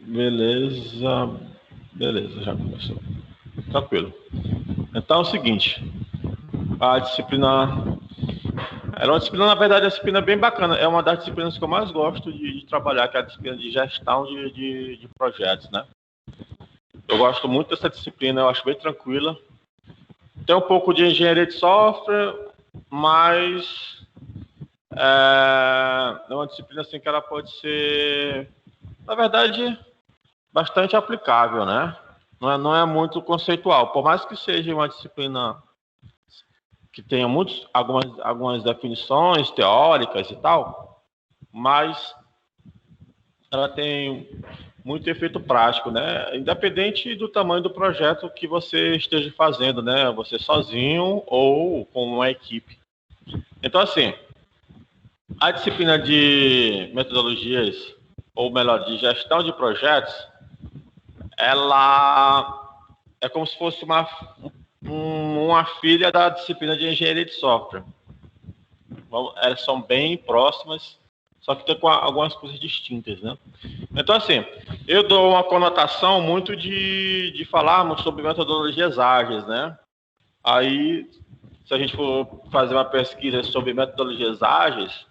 Beleza. Beleza, já começou. Tranquilo. Então é o seguinte, a disciplina era uma disciplina, na verdade, uma disciplina bem bacana. É uma das disciplinas que eu mais gosto de trabalhar, que é a disciplina de gestão de projetos, né? Eu gosto muito dessa disciplina, eu acho bem tranquila. Tem um pouco de engenharia de software, mas é uma disciplina assim que ela pode ser, na verdade, bastante aplicável, né? Não é muito conceitual. Por mais que seja uma disciplina que tenha algumas definições teóricas e tal, mas ela tem muito efeito prático, né? Independente do tamanho do projeto que você esteja fazendo, né? Você sozinho ou com uma equipe. Então, assim, a disciplina de metodologias, ou melhor, de gestão de projetos, ela é como se fosse uma filha da disciplina de engenharia de software. Elas são bem próximas, só que tem algumas coisas distintas, né? Então, assim, eu dou uma conotação muito de falarmos sobre metodologias ágeis, né? Aí, se a gente for fazer uma pesquisa sobre metodologias ágeis,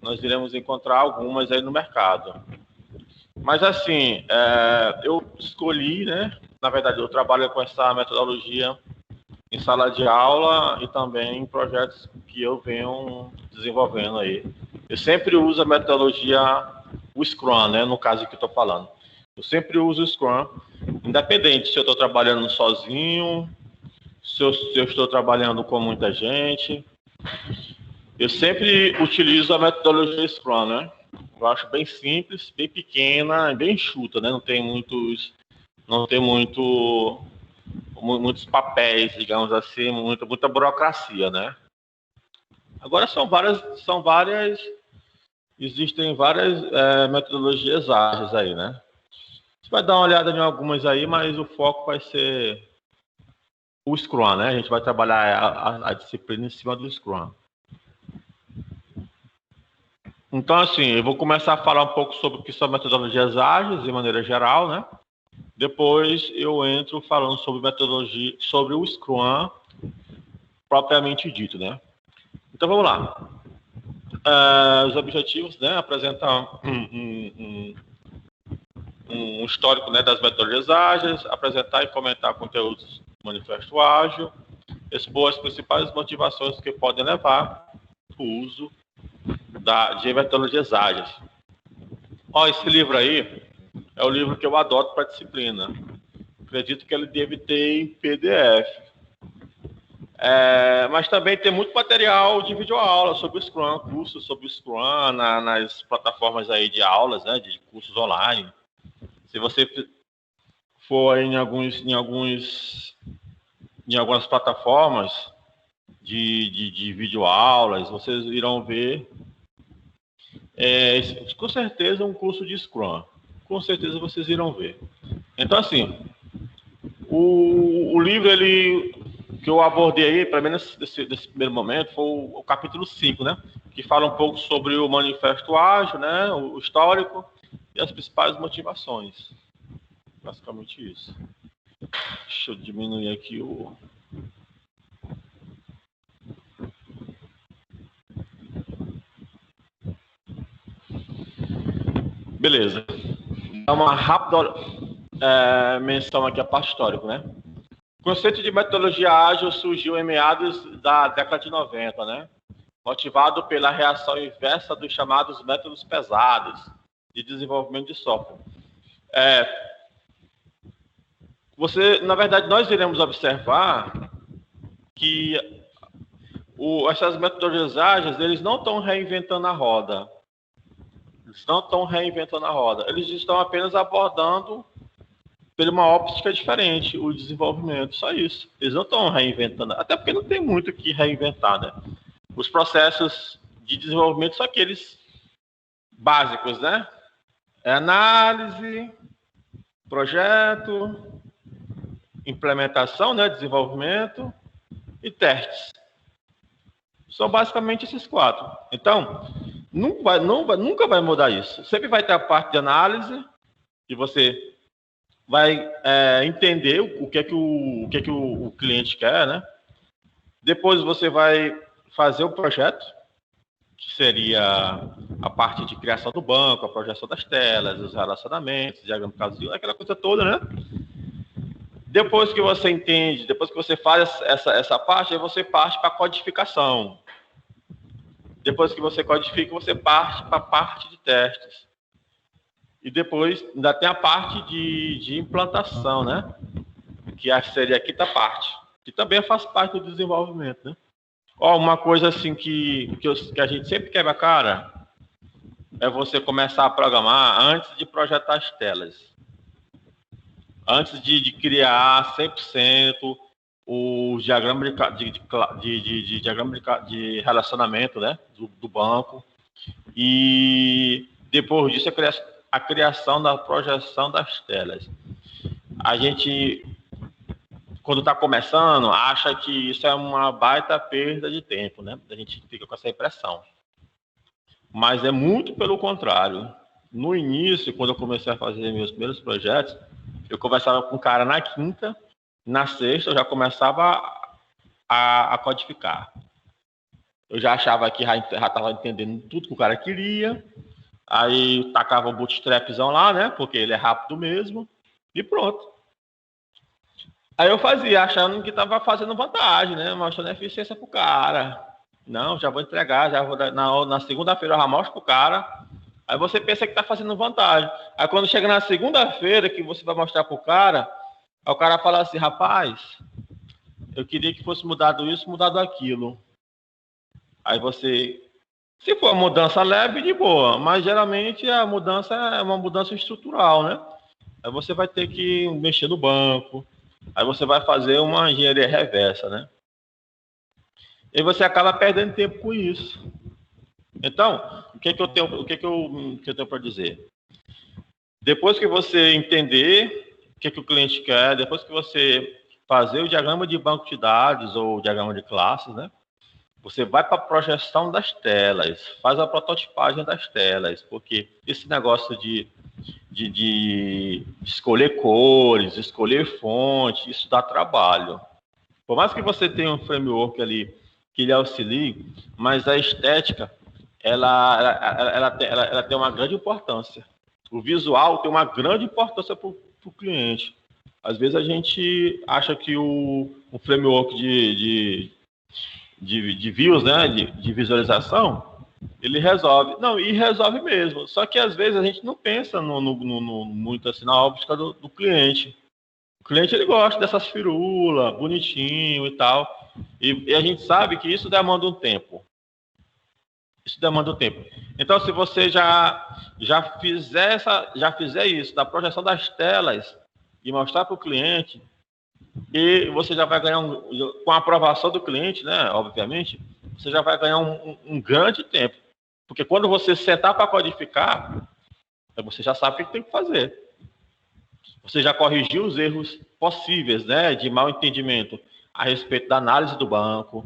nós iremos encontrar algumas aí no mercado. Mas, assim, eu escolhi, né? Na verdade, eu trabalho com essa metodologia em sala de aula e também em projetos que eu venho desenvolvendo aí. Eu sempre uso a metodologia, o Scrum, né? No caso que eu estou falando. Eu sempre uso o Scrum, independente se eu estou trabalhando sozinho, se eu estou trabalhando com muita gente. Eu sempre utilizo a metodologia Scrum, né? Eu acho bem simples, bem pequena, bem enxuta, né? Não tem muitos muitos papéis, digamos assim, muita burocracia, né? Agora existem várias metodologias ágeis aí, né? Você vai dar uma olhada em algumas aí, mas o foco vai ser o Scrum, né? A gente vai trabalhar a disciplina em cima do Scrum. Então, assim, eu vou começar a falar um pouco sobre o que são metodologias ágeis, de maneira geral, né? Depois eu entro falando sobre metodologia, sobre o Scrum propriamente dito, né? Então vamos lá. Os objetivos, né? Apresentar um histórico, né, das metodologias ágeis, apresentar e comentar conteúdos do Manifesto Ágil, expor as principais motivações que podem levar ao uso de metodologias ágeis. Ó, esse livro aí é o livro que eu adoto para a disciplina. Acredito que ele deve ter em PDF. Mas também tem muito material de videoaula sobre o Scrum, cursos sobre o Scrum nas plataformas aí de aulas, né, de cursos online. Se você for em algumas plataformas de videoaulas, vocês irão ver com certeza um curso de Scrum. Com certeza vocês irão ver. Então, assim, o livro que eu abordei aí, para mim, desse primeiro momento, foi o capítulo 5, né? Que fala um pouco sobre o Manifesto Ágil, né? O histórico e as principais motivações. Basicamente isso. Deixa eu diminuir aqui o... Beleza. Dá uma rápida menção aqui à parte histórica, né? O conceito de metodologia ágil surgiu em meados da década de 90, né? Motivado pela reação inversa dos chamados métodos pesados de desenvolvimento de software. Na verdade, nós iremos observar que essas metodologias ágeis, eles não estão reinventando a roda. Eles estão apenas abordando por uma óptica diferente o desenvolvimento, só isso. Eles não estão reinventando, até porque não tem muito o que reinventar, né? Os processos de desenvolvimento são aqueles básicos, né? Análise, projeto, implementação, né? Desenvolvimento e testes. São basicamente esses 4. Então, nunca vai mudar isso. Sempre vai ter a parte de análise, que você vai entender o que é que o cliente quer, né? Depois você vai fazer o projeto, que seria a parte de criação do banco, a projeção das telas, os relacionamentos, diagrama caso, aquela coisa toda, né? Depois que você entende, depois que você faz essa parte, aí você parte para a codificação. Depois que você codifica, você parte para a parte de testes. E depois ainda tem a parte de implantação, né? Que seria a quinta parte, que também faz parte do desenvolvimento, né? Ó, uma coisa assim que a gente sempre quebra a cara é você começar a programar antes de projetar as telas. Antes de criar 100% o diagrama de relacionamento, né, do banco. E depois disso, a criação da projeção das telas. A gente, quando está começando, acha que isso é uma baita perda de tempo, né? A gente fica com essa impressão. Mas é muito pelo contrário. No início, quando eu comecei a fazer meus primeiros projetos, eu conversava com o cara na quinta, na sexta eu já começava a codificar. Eu já achava que já estava entendendo tudo que o cara queria, aí tacava o bootstrapzão lá, né? Porque ele é rápido mesmo, e pronto. Aí eu fazia, achando que estava fazendo vantagem, né? Mostrando eficiência pro cara. Não, já vou entregar, já vou na segunda-feira eu já mostro pro cara. Aí você pensa que está fazendo vantagem. Aí quando chega na segunda-feira que você vai mostrar pro cara, aí o cara fala assim, rapaz, eu queria que fosse mudado isso, mudado aquilo. Aí você, se for uma mudança leve, de boa, mas geralmente a mudança é uma mudança estrutural, né? Aí você vai ter que mexer no banco, aí você vai fazer uma engenharia reversa, né? E você acaba perdendo tempo com isso. Então, o que eu tenho para dizer? Depois que você entender o que o cliente quer, depois que você fazer o diagrama de banco de dados ou o diagrama de classes, né? Você vai para a projeção das telas, faz a prototipagem das telas, porque esse negócio de escolher cores, escolher fonte, isso dá trabalho. Por mais que você tenha um framework ali que lhe auxilie, mas a estética ela tem uma grande importância. O visual tem uma grande importância para o cliente. Às vezes a gente acha que o framework de views, né, de visualização, ele resolve. Não, e resolve mesmo. Só que às vezes a gente não pensa muito assim na óptica do cliente. O cliente ele gosta dessas firulas, bonitinho e tal. E a gente sabe que isso demanda um tempo. Isso demanda um tempo. Então, se você já fizer isso, da projeção das telas e mostrar para o cliente, e você já vai ganhar, com a aprovação do cliente, né, obviamente, você já vai ganhar um grande tempo. Porque quando você sentar para codificar, você já sabe o que tem que fazer. Você já corrigiu os erros possíveis, né, de mal entendimento a respeito da análise do banco.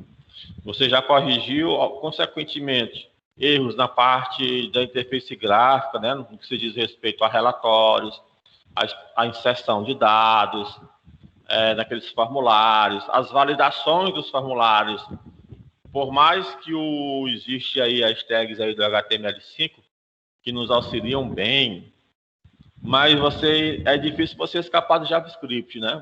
Você já corrigiu, consequentemente, erros na parte da interface gráfica, né, no que se diz respeito a relatórios, a inserção de dados, naqueles formulários, as validações dos formulários. Por mais que existe aí as tags aí do HTML5, que nos auxiliam bem, mas é difícil você escapar do JavaScript, né?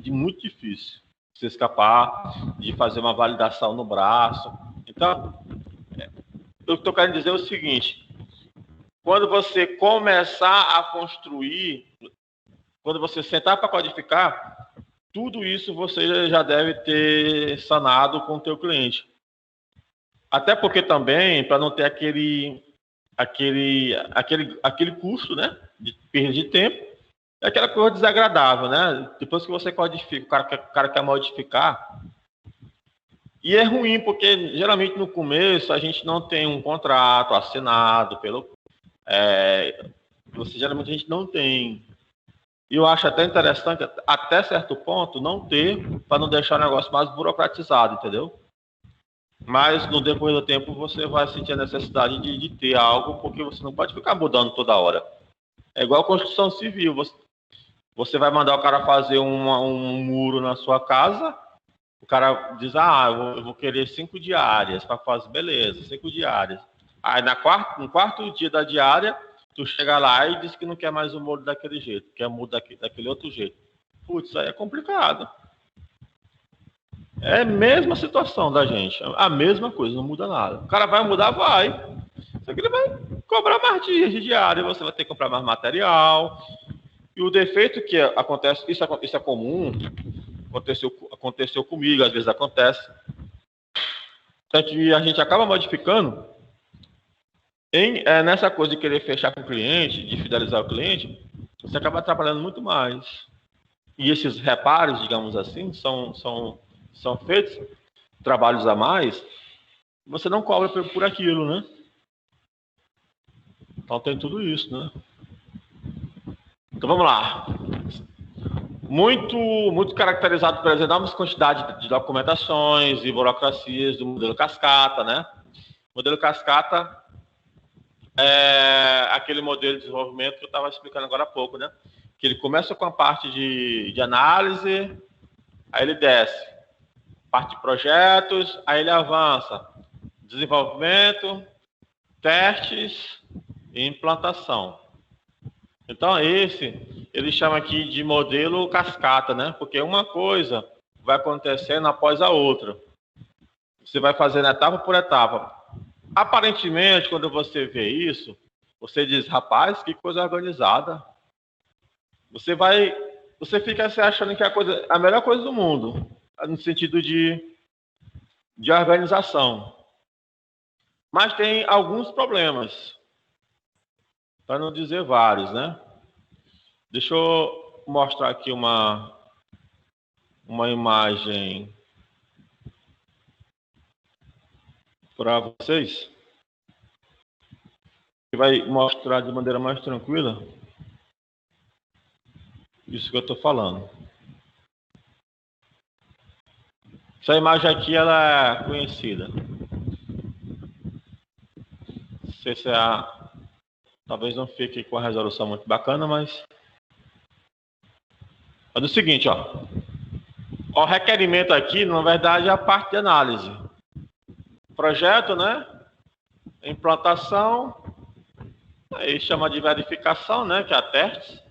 Muito difícil você escapar de fazer uma validação no braço. Então, eu estou querendo dizer o seguinte: quando você começar a construir, quando você sentar para codificar, tudo isso você já deve ter sanado com o teu cliente. Até porque também, para não ter aquele custo, né, de perda de tempo, é aquela coisa desagradável, né? Depois que você codifica, o cara quer modificar. E é ruim, porque geralmente no começo a gente não tem um contrato assinado geralmente a gente não tem. E eu acho até interessante, até certo ponto, não ter, para não deixar o negócio mais burocratizado, entendeu? Mas no decorrer do tempo você vai sentir a necessidade de ter algo, porque você não pode ficar mudando toda hora. É igual construção civil. Você vai mandar o cara fazer um muro na sua casa, o cara diz, eu vou querer 5 diárias para fazer, beleza, 5 diárias. Aí no quarto dia da diária, tu chega lá e diz que não quer mais o muro daquele jeito, quer o muro daquele outro jeito. Putz, isso aí é complicado. É a mesma situação da gente, a mesma coisa, não muda nada. O cara vai mudar, vai. Só que ele vai cobrar mais dias de diária, você vai ter que comprar mais material. E o defeito que acontece, isso é comum, aconteceu comigo, às vezes acontece, é que a gente acaba modificando nessa coisa de querer fechar com o cliente, de fidelizar o cliente, você acaba trabalhando muito mais. E esses reparos, digamos assim, são feitos, trabalhos a mais, você não cobra por aquilo, né? Então tem tudo isso, né? Então vamos lá. Muito caracterizado pelas enormes quantidades de documentações e burocracias do modelo cascata, né? O modelo cascata é aquele modelo de desenvolvimento que eu estava explicando agora há pouco, né? Que ele começa com a parte de análise, aí ele desce, parte de projetos, aí ele avança, desenvolvimento, testes e implantação. Então, ele chama aqui de modelo cascata, né? Porque uma coisa vai acontecendo após a outra. Você vai fazendo etapa por etapa. Aparentemente, quando você vê isso, você diz, rapaz, que coisa organizada. Você fica se achando que é a melhor coisa do mundo, no sentido de organização. Mas tem alguns problemas, para não dizer vários, né? Deixa eu mostrar aqui uma imagem para vocês, que vai mostrar de maneira mais tranquila isso que eu estou falando. Essa imagem aqui ela é conhecida. Não sei se talvez não fique com a resolução muito bacana, mas é o seguinte, ó. O requerimento aqui, na verdade, é a parte de análise. Projeto, né? Implantação, aí chama de verificação, né? Que é a teste,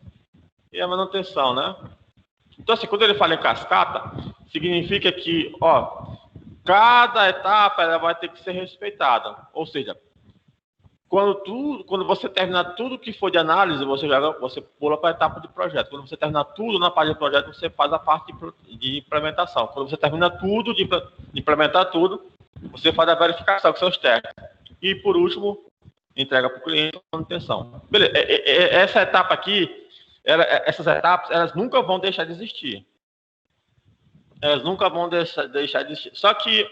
e a manutenção, né? Então, assim, quando ele fala em cascata, significa que, ó, cada etapa ela vai ter que ser respeitada. Ou seja, quando você terminar tudo que for de análise, você pula para a etapa de projeto. Quando você terminar tudo na parte de projeto, você faz a parte de implementação. Quando você termina tudo, de implementar tudo, você faz a verificação, que são os testes. E, por último, entrega para o cliente a manutenção. Beleza, essa etapa aqui, essas etapas, elas nunca vão deixar de existir. Elas nunca vão deixar de existir. Só que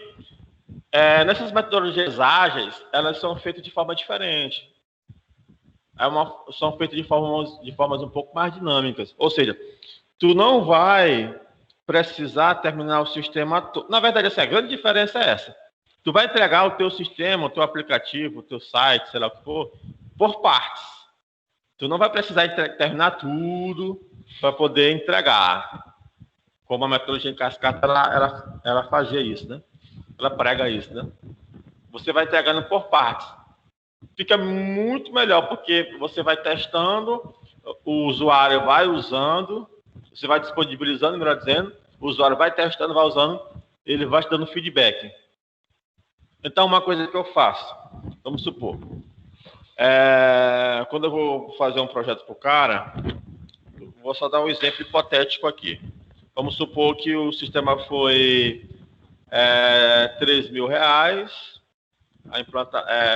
nessas metodologias ágeis, elas são feitas de forma diferente. São feitas de formas um pouco mais dinâmicas. Ou seja, tu não vai precisar terminar o sistema todo. Na verdade, assim, a grande diferença é essa. Tu vai entregar o teu sistema, o teu aplicativo, o teu site, sei lá o que for, por partes. Tu não vai precisar terminar tudo para poder entregar. Como a metodologia em cascata, ela fazia isso, né? Ela prega isso, né? Você vai entregando por partes. Fica muito melhor, porque você vai testando, o usuário vai usando, você vai disponibilizando, melhor dizendo, o usuário vai testando, vai usando, ele vai te dando feedback. Então, uma coisa que eu faço, vamos supor, quando eu vou fazer um projeto para o cara, vou só dar um exemplo hipotético aqui. Vamos supor que o sistema foi R$3.000,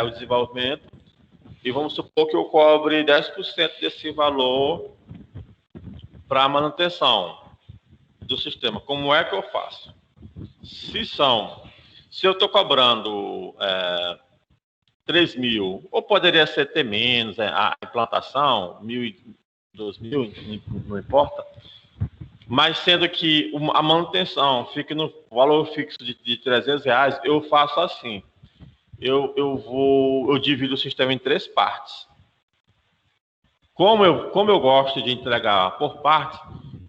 o desenvolvimento, e vamos supor que eu cobre 10% desse valor para a manutenção do sistema. Como é que eu faço? Se eu estou cobrando 3.000, ou poderia ser ter menos, a implantação, 1.000, 2.000, não importa, mas sendo que a manutenção fica no valor fixo de R$300, eu faço assim. Eu divido o sistema em 3 partes. como eu gosto de entregar por partes,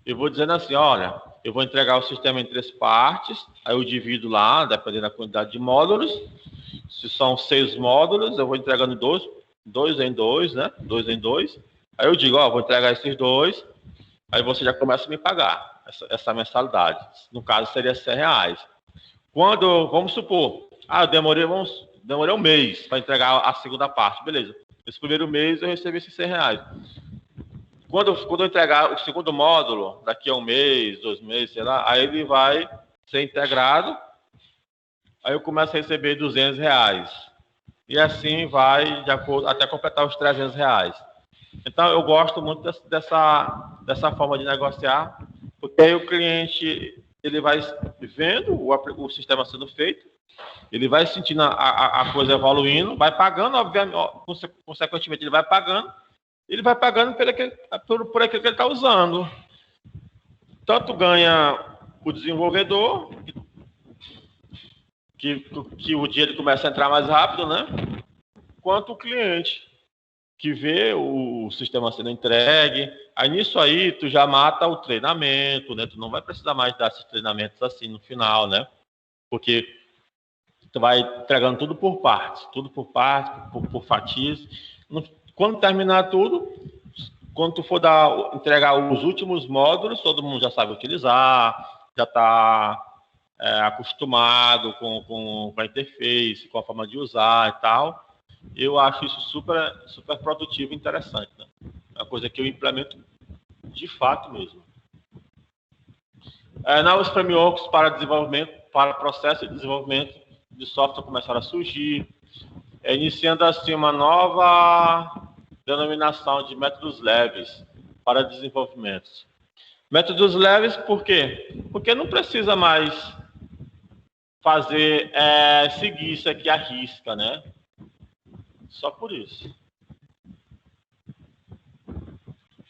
eu vou dizendo assim, olha, eu vou entregar o sistema em 3 partes, aí eu divido lá, dependendo da quantidade de módulos. Se são 6 módulos, eu vou entregando dois em dois, né? 2 em 2. Aí eu digo, ó, vou entregar esses 2, aí você já começa a me pagar essa mensalidade. No caso, seria R$100. Vamos supor, eu demorei um mês para entregar a segunda parte, beleza. Esse primeiro mês eu recebi esses R$100. Quando eu entregar o segundo módulo, daqui a um mês, 2 meses, sei lá, aí ele vai ser integrado, aí eu começo a receber R$200. E assim vai de acordo, até completar os R$300. Então eu gosto muito dessa forma de negociar, porque aí o cliente ele vai vendo o sistema sendo feito, ele vai sentindo a coisa evoluindo, vai pagando, obviamente, consequentemente ele vai pagando por aquilo que ele está usando. Tanto ganha o desenvolvedor, que o dia ele começa a entrar mais rápido, né? Quanto o cliente, que vê o sistema sendo entregue. Aí nisso aí, tu já mata o treinamento, né? Tu não vai precisar mais dar esses treinamentos assim no final, né? Porque tu vai entregando tudo por partes, por fatias. Quando terminar tudo, quando tu for entregar os últimos módulos, todo mundo já sabe utilizar, já está acostumado com a interface, com a forma de usar e tal. Eu acho isso super, super produtivo e interessante, né? É uma coisa que eu implemento de fato mesmo. Novos frameworks para desenvolvimento, para processo de desenvolvimento de software começaram a surgir, iniciando assim uma nova denominação de métodos leves para desenvolvimento. Métodos leves por quê? Porque não precisa mais seguir isso aqui à risca, né? Só por isso.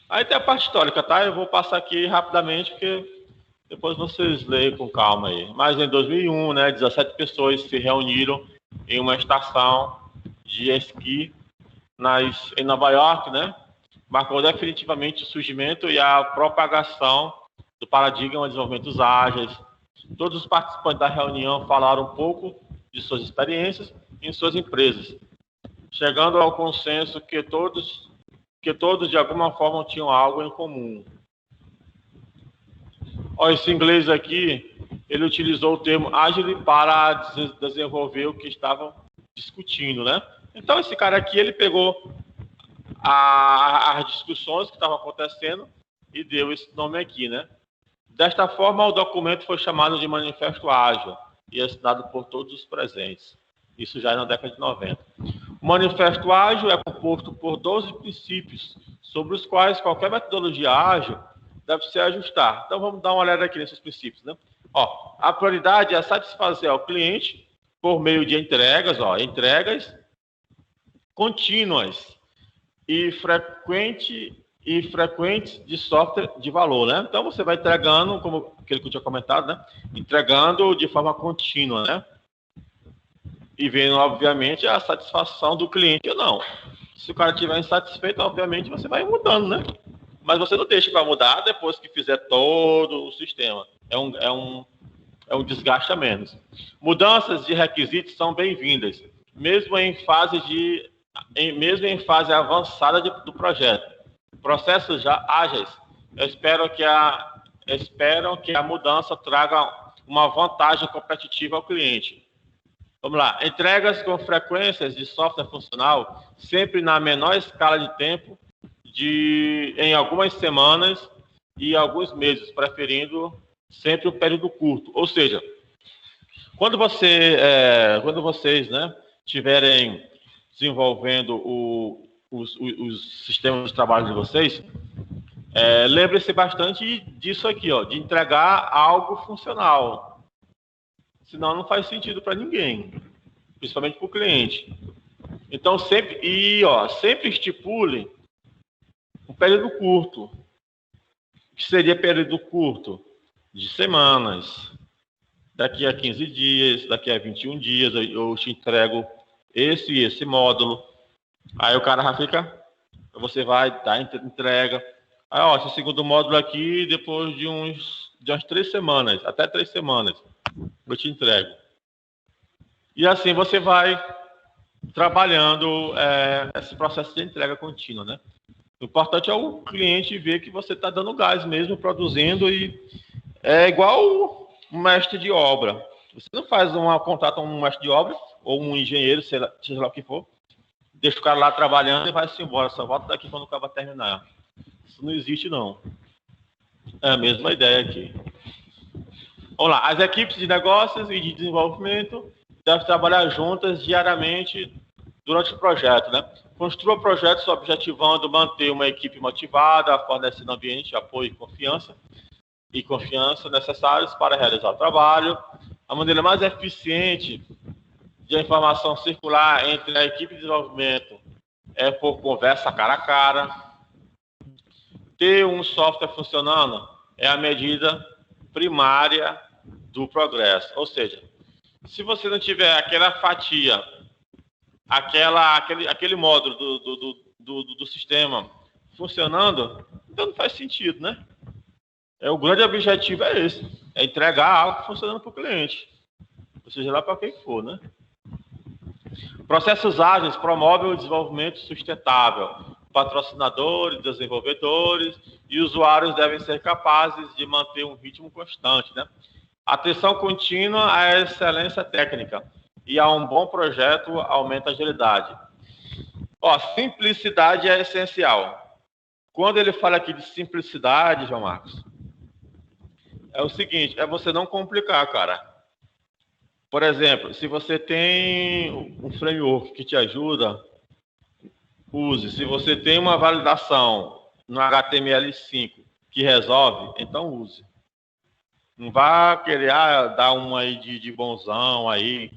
Aí tem a parte histórica, tá? Eu vou passar aqui rapidamente, porque depois vocês leem com calma aí. Mas em 2001, né, 17 pessoas se reuniram em uma estação de esqui em Nova York, né? Marcou definitivamente o surgimento e a propagação do paradigma de desenvolvimentos ágeis. Todos os participantes da reunião falaram um pouco de suas experiências em suas empresas, chegando ao consenso que todos de alguma forma tinham algo em comum. Ó, esse inglês aqui, ele utilizou o termo Agile para desenvolver o que estavam discutindo, né? Então esse cara aqui, ele pegou as discussões que estavam acontecendo e deu esse nome aqui, né? Desta forma, o documento foi chamado de Manifesto Ágil e assinado por todos os presentes. Isso já é na década de 90. O Manifesto Ágil é composto por 12 princípios, sobre os quais qualquer metodologia ágil deve se ajustar. Então, vamos dar uma olhada aqui nesses princípios, né? Ó, a prioridade é satisfazer ao cliente por meio de entregas contínuas e frequentes de software de valor, né? Então, você vai entregando, como aquele que eu tinha comentado, né? Entregando de forma contínua, né? E vendo, obviamente, a satisfação do cliente ou não. Se o cara estiver insatisfeito, obviamente, você vai mudando, né? Mas você não deixa para mudar depois que fizer todo o sistema. É um desgaste a menos. Mudanças de requisitos são bem-vindas, mesmo em fase avançada do projeto. Processos já ágeis esperam que a mudança traga uma vantagem competitiva ao cliente. Vamos lá. Entregas com frequências de software funcional sempre na menor escala de tempo, em algumas semanas e alguns meses, preferindo sempre um período curto. Ou seja, quando vocês, né, estiverem desenvolvendo os sistemas de trabalho de vocês, lembre-se bastante disso aqui, ó, de entregar algo funcional. Senão não faz sentido para ninguém, principalmente para o cliente. Então sempre estipule um período curto. O que seria período curto? De semanas. Daqui a 15 dias, daqui a 21 dias, eu te entrego esse módulo. Aí o cara já fica, Você vai dar entrega. Aí, ó, esse segundo módulo aqui, depois de umas 3 semanas, até 3 semanas, eu te entrego. E assim você vai trabalhando esse processo de entrega contínua, né? O importante é o cliente ver que você está dando gás mesmo, produzindo, e é igual um mestre de obra. Você não faz contrata um mestre de obra ou um engenheiro, seja lá o que for, deixa o cara lá trabalhando e vai-se embora, só volta daqui quando o cara terminar. Isso não existe, não. É a mesma ideia aqui. Vamos lá. As equipes de negócios e de desenvolvimento devem trabalhar juntas diariamente durante o projeto, né? Construa projetos objetivando manter uma equipe motivada, fornecendo ambiente de apoio e confiança necessários para realizar o trabalho. A maneira mais eficiente de a informação circular entre a equipe de desenvolvimento é por conversa cara a cara. Ter um software funcionando é a medida primária do progresso. Ou seja, se você não tiver aquela fatia, aquele módulo do sistema funcionando, então não faz sentido, né? O grande objetivo é esse, é entregar algo funcionando para o cliente, ou seja lá para quem for, né? Processos ágeis promovem o desenvolvimento sustentável. Patrocinadores, desenvolvedores e usuários devem ser capazes de manter um ritmo constante, né? Atenção contínua à excelência técnica e a um bom projeto aumenta a agilidade. Ó, simplicidade é essencial. Quando ele fala aqui de simplicidade, João Marcos, é o seguinte, é você não complicar, cara. Por exemplo, se você tem um framework que te ajuda, use. Se você tem uma validação no HTML5 que resolve, então use. Não vá querer dar uma aí de bonzão aí,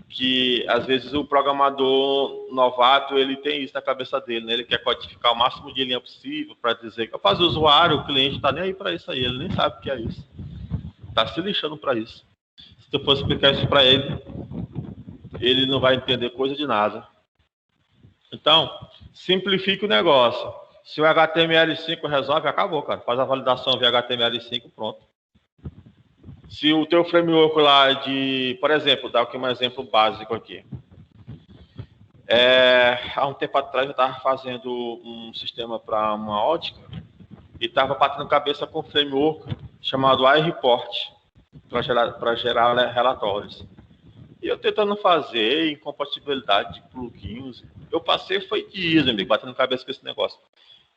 que às vezes o programador novato ele tem isso na cabeça dele, né? Ele quer codificar o máximo de linha possível para dizer que faz o usuário, o cliente está nem aí para isso aí, ele nem sabe o que é isso. Está se lixando para isso. Se tu for explicar isso para ele, ele não vai entender coisa de nada. Então, simplifique o negócio. Se o HTML5 resolve, acabou, cara. Faz a validação via HTML5, pronto. Se o teu framework lá por exemplo, dá aqui um exemplo básico aqui. Há um tempo atrás eu estava fazendo um sistema para uma ótica e estava batendo cabeça com um framework chamado iReport para gerar relatórios. E eu tentando fazer incompatibilidade de plugins. Eu passei, foi dias, amigo, batendo cabeça com esse negócio.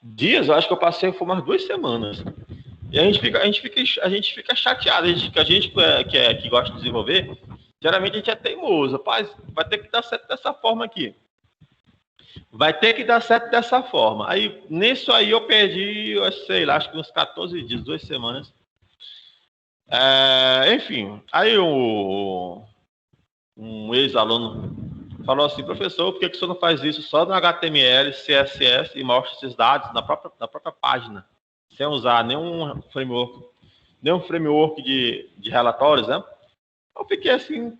Dias, eu acho que eu passei, foi umas 2 semanas. E a gente fica chateado. A gente que gosta de desenvolver, geralmente a gente é teimoso. Rapaz, vai ter que dar certo dessa forma aqui. Vai ter que dar certo dessa forma. Aí, nisso aí, eu perdi, eu sei lá, acho que uns 14 dias, 2 semanas. Enfim, aí um ex-aluno falou assim, professor, por que o senhor não faz isso só no HTML, CSS e mostra esses dados na própria página, sem usar nenhum framework de relatórios, né? Eu fiquei assim,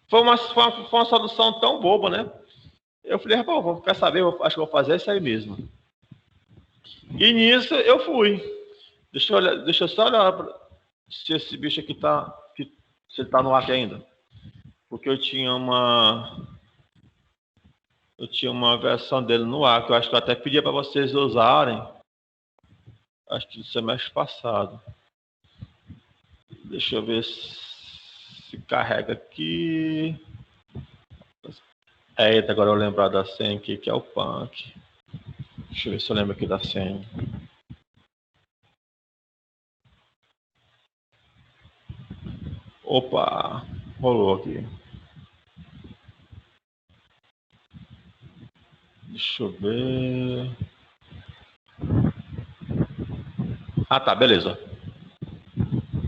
foi uma solução tão boba, né? Eu falei, rapaz, vou ficar sabendo, acho que vou fazer isso aí mesmo. E nisso eu fui. Deixa eu só olhar se esse bicho aqui se ele tá no ar ainda. Porque eu tinha uma versão dele no ar, que eu acho que eu até pedia para vocês usarem. Acho que no semestre passado. Deixa eu ver se carrega aqui. Eita, agora eu lembrar da senha aqui, que é o punk. Deixa eu ver se eu lembro aqui da senha. Opa, rolou aqui. Deixa eu ver. Ah, tá, beleza.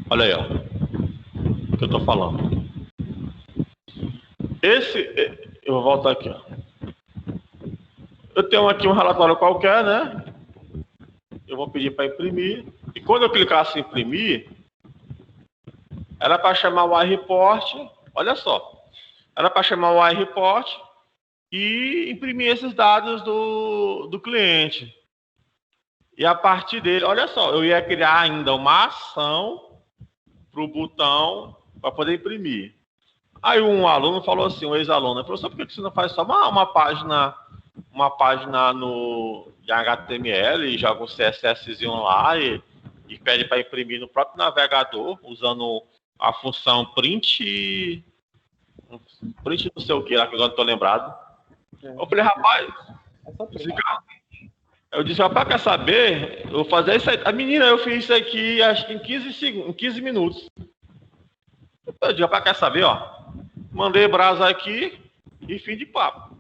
Olha aí, ó. O que eu tô falando. Eu vou voltar aqui, ó. Eu tenho aqui um relatório qualquer, né? Eu vou pedir para imprimir. E quando eu clicasse em imprimir, era para chamar o iReport. Olha só. Era para chamar o iReport e imprimir esses dados do cliente. E a partir dele, olha só, eu ia criar ainda uma ação para o botão para poder imprimir. Aí um aluno falou assim, um ex-aluno, professor, por que você não faz só uma página de HTML e joga um CSSzinho lá e pede para imprimir no próprio navegador, usando a função print não sei o que lá, que agora não estou lembrado. Eu falei, rapaz, eu disse, rapaz, quer saber? Eu vou fazer isso aí. A menina, eu fiz isso aqui, acho que em 15 minutos. Eu disse, rapaz, quer saber, ó? Mandei brasa aqui e fim de papo.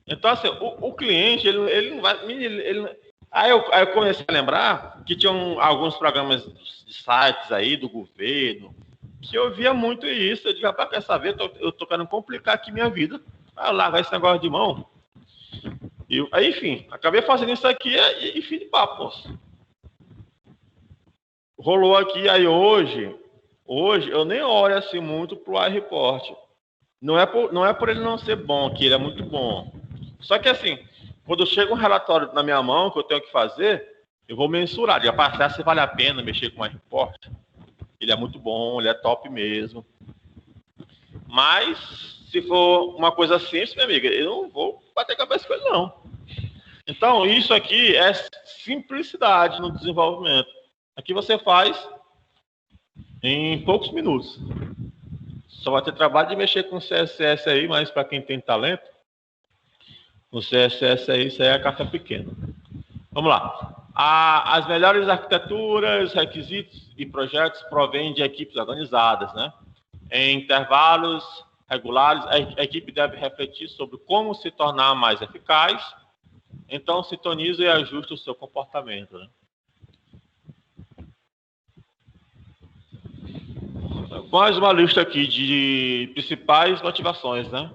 Então, assim, o cliente, ele não vai... Aí eu comecei a lembrar que tinham alguns programas de sites aí, do governo, que eu via muito isso. Eu disse, rapaz, quer saber? Eu tô querendo complicar aqui minha vida. Aí eu largar esse negócio de mão. Aí, enfim, acabei fazendo isso aqui e fim de papo. Rolou aqui, aí hoje eu nem olho assim muito pro iReport. Não é por ele não ser bom, que ele é muito bom. Só que assim, quando chega um relatório na minha mão que eu tenho que fazer, eu vou mensurar. Já passar se vale a pena mexer com o iReport. Ele é muito bom, ele é top mesmo. Mas, se for uma coisa simples, minha amiga, eu não vou bater cabeça com ele, não. Então, isso aqui é simplicidade no desenvolvimento. Aqui você faz em poucos minutos. Só vai ter trabalho de mexer com CSS aí, mas para quem tem talento, o CSS aí, isso aí é carta pequena. Vamos lá. As melhores arquiteturas, requisitos e projetos provêm de equipes organizadas, né? Em intervalos regulares, a equipe deve refletir sobre como se tornar mais eficaz. Então, sintoniza e ajusta o seu comportamento, né? Mais uma lista aqui de principais motivações, né?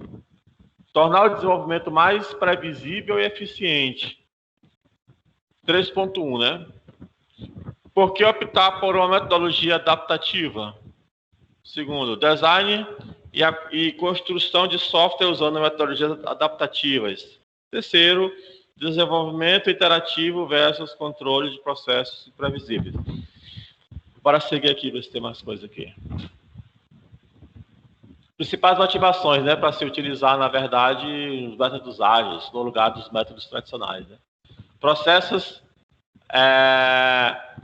Tornar o desenvolvimento mais previsível e eficiente. 3.1, né? Por que optar por uma metodologia adaptativa? Segundo, design e construção de software usando metodologias adaptativas. Terceiro, desenvolvimento iterativo versus controle de processos imprevisíveis. Bora seguir aqui, ver se tem mais coisa aqui. Principais motivações, né, para se utilizar, na verdade, os métodos ágeis, no lugar dos métodos tradicionais, né? Processos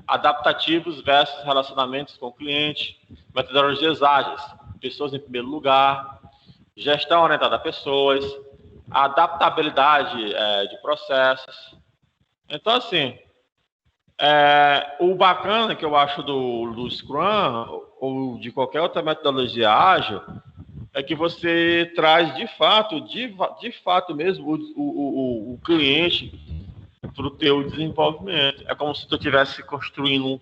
adaptativos versus relacionamentos com o cliente, metodologias ágeis, pessoas em primeiro lugar, gestão orientada a pessoas, adaptabilidade de processos. Então, assim, o bacana que eu acho do Scrum ou de qualquer outra metodologia ágil é que você traz de fato mesmo o cliente para o teu desenvolvimento. É como se tu estivesse construindo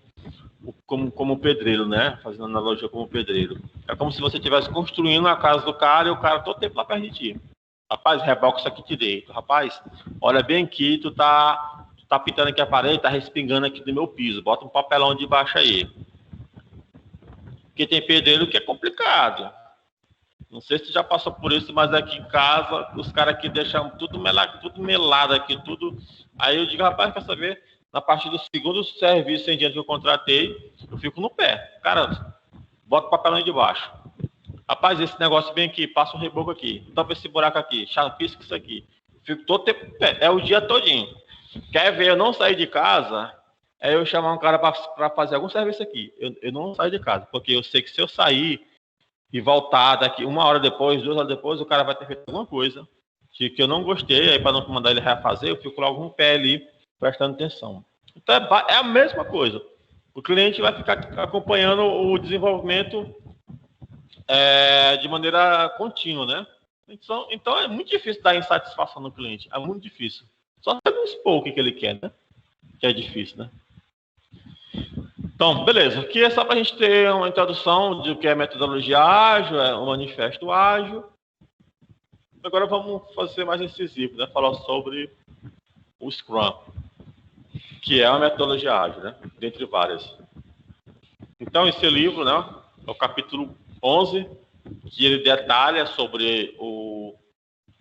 como pedreiro, né? Fazendo analogia como pedreiro. É como se você estivesse construindo a casa do cara e o cara todo tempo lá perto de ti. Rapaz, reboca isso aqui direito. Rapaz, olha bem aqui, tu tá pintando aqui a parede, tá respingando aqui do meu piso. Bota um papelão de baixo aí. Porque tem pedreiro que é complicado. Não sei se você já passou por isso, mas aqui em casa, os caras aqui deixam tudo melado aqui, tudo. Aí eu digo, rapaz, quer saber? Na partir do segundo serviço em diante que eu contratei, eu fico no pé. Cara, bota o papelão de baixo. Rapaz, esse negócio vem aqui, passa um reboco aqui, tampa esse buraco aqui, chapisca isso aqui. Fico todo tempo no pé, é o dia todinho. Quer ver eu não sair de casa, é eu chamar um cara para fazer algum serviço aqui. Eu não saio de casa, porque eu sei que se eu sair e voltar daqui 1 hora depois, 2 horas depois, o cara vai ter feito alguma coisa que eu não gostei, aí para não mandar ele refazer, eu fico logo no pé ali, prestando atenção. Então é a mesma coisa. O cliente vai ficar acompanhando o desenvolvimento de maneira contínua, né? Então é muito difícil dar insatisfação no cliente, é muito difícil. Só se ele expor o que ele quer, né? Que é difícil, né? Então, beleza. Aqui é só para a gente ter uma introdução de o que é metodologia ágil, é um manifesto ágil. Agora vamos fazer mais incisivo, né? Falar sobre o Scrum, que é uma metodologia ágil, né? Dentre várias. Então, esse livro, né? É o capítulo 11, que ele detalha sobre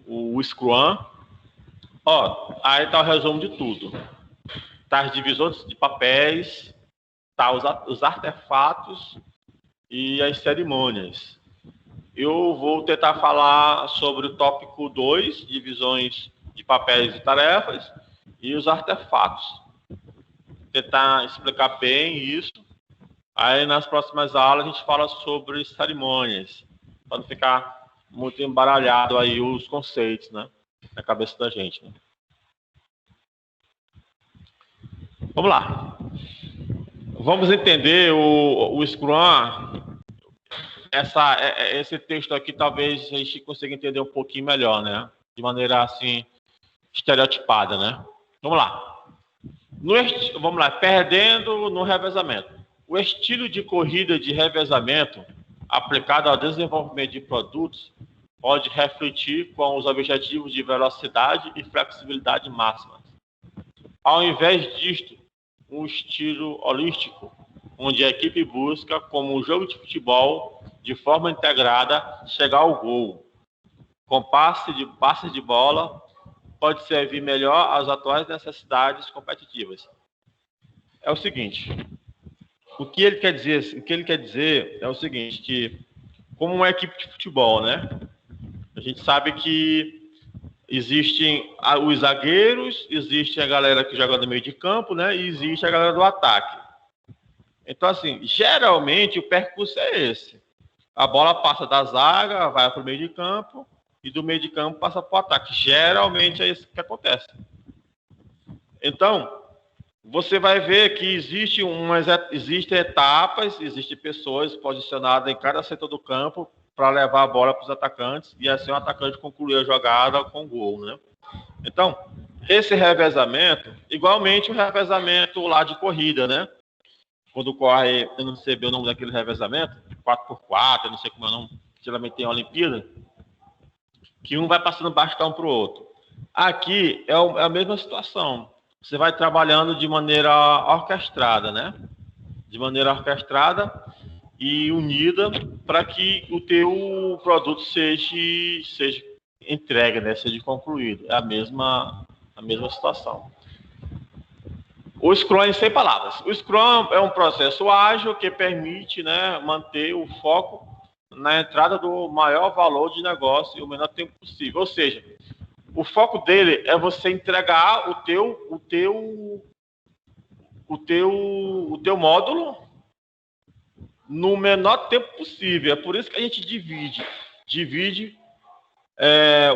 o Scrum. Ó, aí tá o resumo de tudo. Tá as divisões de papéis, tá os artefatos e as cerimônias. Eu vou tentar falar sobre o tópico 2, divisões de papéis e tarefas, e os artefatos. Tentar explicar bem isso. Aí nas próximas aulas a gente fala sobre cerimônias, para não ficar muito embaralhado aí os conceitos, né, na cabeça da gente, né? Vamos lá. Vamos entender o Scrum. Esse texto aqui talvez a gente consiga entender um pouquinho melhor, né? De maneira assim estereotipada, né? Vamos lá. Vamos lá. Perdendo no revezamento. O estilo de corrida de revezamento aplicado ao desenvolvimento de produtos pode refletir com os objetivos de velocidade e flexibilidade máxima. Ao invés disto, um estilo holístico, onde a equipe busca, como um jogo de futebol, de forma integrada, chegar ao gol. Com passes de bola, pode servir melhor às atuais necessidades competitivas. É o seguinte, o que ele quer dizer é o seguinte, que como uma equipe de futebol, né? A gente sabe que existem os zagueiros, existe a galera que joga no meio de campo, né? E existe a galera do ataque. Então, assim, geralmente o percurso é esse. A bola passa da zaga, vai para o meio de campo, e do meio de campo passa para o ataque. Geralmente é isso que acontece. Então, você vai ver que existem etapas, existem pessoas posicionadas em cada setor do campo para levar a bola para os atacantes e assim o atacante concluir a jogada com gol, né? Então, esse revezamento, igualmente o revezamento lá de corrida, né? Quando corre, eu não sei bem o nome daquele revezamento, 4x4, eu não sei como é o nome, geralmente tem a Olimpíada, que um vai passando bastão para o outro. Aqui é a mesma situação. Você vai trabalhando de maneira orquestrada, né? De maneira orquestrada e unida para que o teu produto seja entregue, né? Seja concluído. É a mesma situação. O Scrum, sem palavras. O Scrum é um processo ágil que permite, né, manter o foco na entrada do maior valor de negócio e o menor tempo possível. Ou seja, o foco dele é você entregar o teu módulo no menor tempo possível. É por isso que a gente divide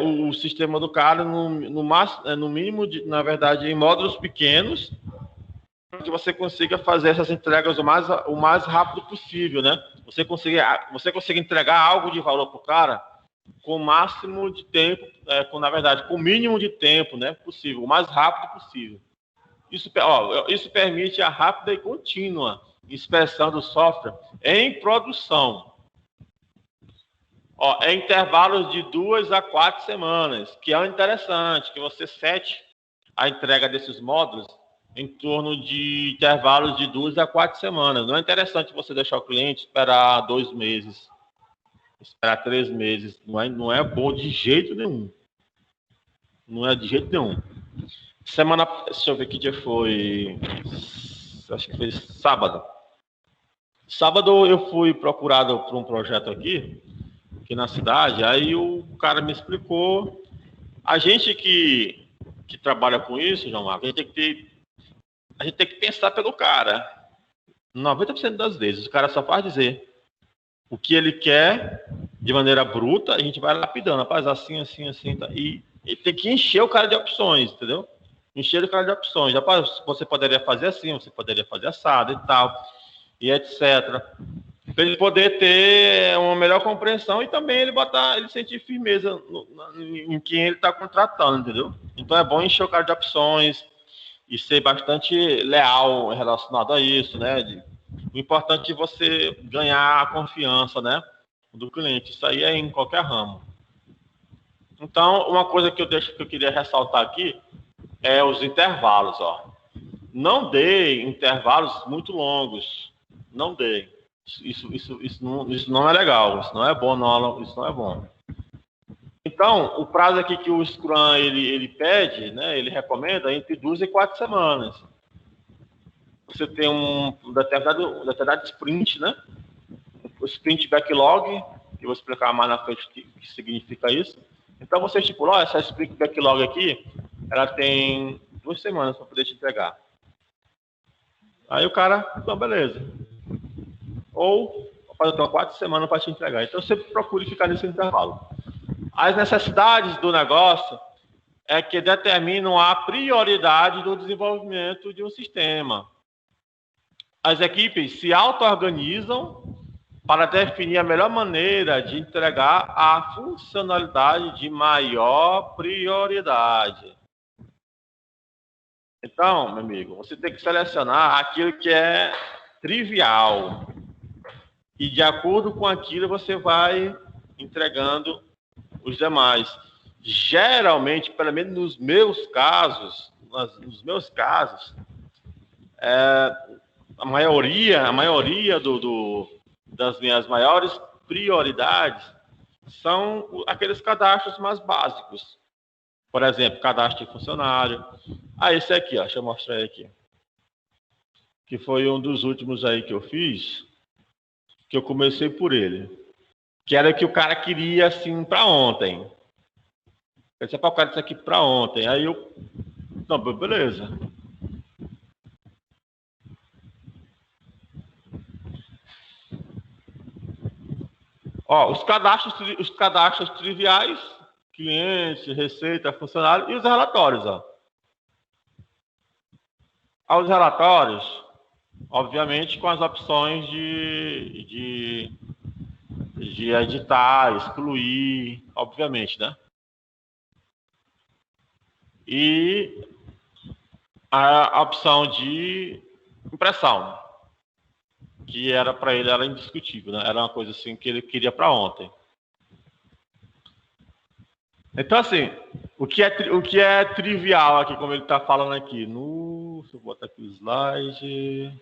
o sistema do cara no mínimo, na verdade, em módulos pequenos, para que você consiga fazer essas entregas o mais rápido possível, né? Você consiga entregar algo de valor para o cara com o máximo de tempo, com o mínimo de tempo, né, possível, o mais rápido possível. Isso permite a rápida e contínua inspeção do software em produção. Em intervalos de 2 a 4 semanas, que é interessante, que você sete a entrega desses módulos em torno de intervalos de 2 a 4 semanas. Não é interessante você deixar o cliente esperar 2 meses, esperar 3 meses. Não é bom de jeito nenhum. Não é de jeito nenhum. Deixa eu ver que dia foi. Acho que foi sábado. Sábado eu fui procurado por um projeto aqui na cidade. Aí o cara me explicou. A gente que trabalha com isso, João Marcos, a gente tem que pensar pelo cara. 90% das vezes, o cara só faz dizer o que ele quer de maneira bruta, a gente vai lapidando, rapaz, assim, tá? E tem que encher o cara de opções, entendeu? Encher o cara de opções. Rapaz, você poderia fazer assim, você poderia fazer assado e tal, e etc. Para ele poder ter uma melhor compreensão e também ele sentir firmeza em quem ele está contratando, entendeu? Então é bom encher o cara de opções e ser bastante leal relacionado a isso, né? O importante é você ganhar a confiança, né, do cliente. Isso aí é em qualquer ramo. Então, uma coisa que eu queria ressaltar aqui é os intervalos, ó. Não dê intervalos muito longos. Não dê. Isso não é legal. Isso não é bom, não. Isso não é bom. Então, o prazo aqui que o Scrum ele pede, né, ele recomenda entre 2 e 4 semanas. Você tem um determinado sprint, né? O sprint backlog, que eu vou explicar mais na frente o que significa isso. Então, você estipula, essa sprint backlog aqui, ela tem 2 semanas para poder te entregar. Aí o cara, então, beleza. Ou, pode ter 4 semanas para te entregar. Então, você procure ficar nesse intervalo. As necessidades do negócio é que determinam a prioridade do desenvolvimento de um sistema. As equipes se auto-organizam para definir a melhor maneira de entregar a funcionalidade de maior prioridade. Então, meu amigo, você tem que selecionar aquilo que é trivial. E de acordo com aquilo, você vai entregando os demais. Geralmente, pelo menos nos meus casos, a maioria das minhas maiores prioridades são aqueles cadastros mais básicos. Por exemplo, cadastro de funcionário. Esse aqui, deixa eu mostrar aí aqui. Que foi um dos últimos aí que eu fiz, que eu comecei por ele. Que era o que o cara queria, assim, para ontem. Eu disse, eu quero isso aqui para ontem. Aí eu... Não, beleza. Os cadastros triviais, cliente, receita, funcionário, e os relatórios, Os relatórios, obviamente, com as opções de editar, excluir, obviamente, né? E a opção de impressão, que era para ele era indiscutível, né? Era uma coisa assim que ele queria para ontem. Então, assim, o que é trivial aqui, como ele está falando aqui, deixa eu botar aqui o slide.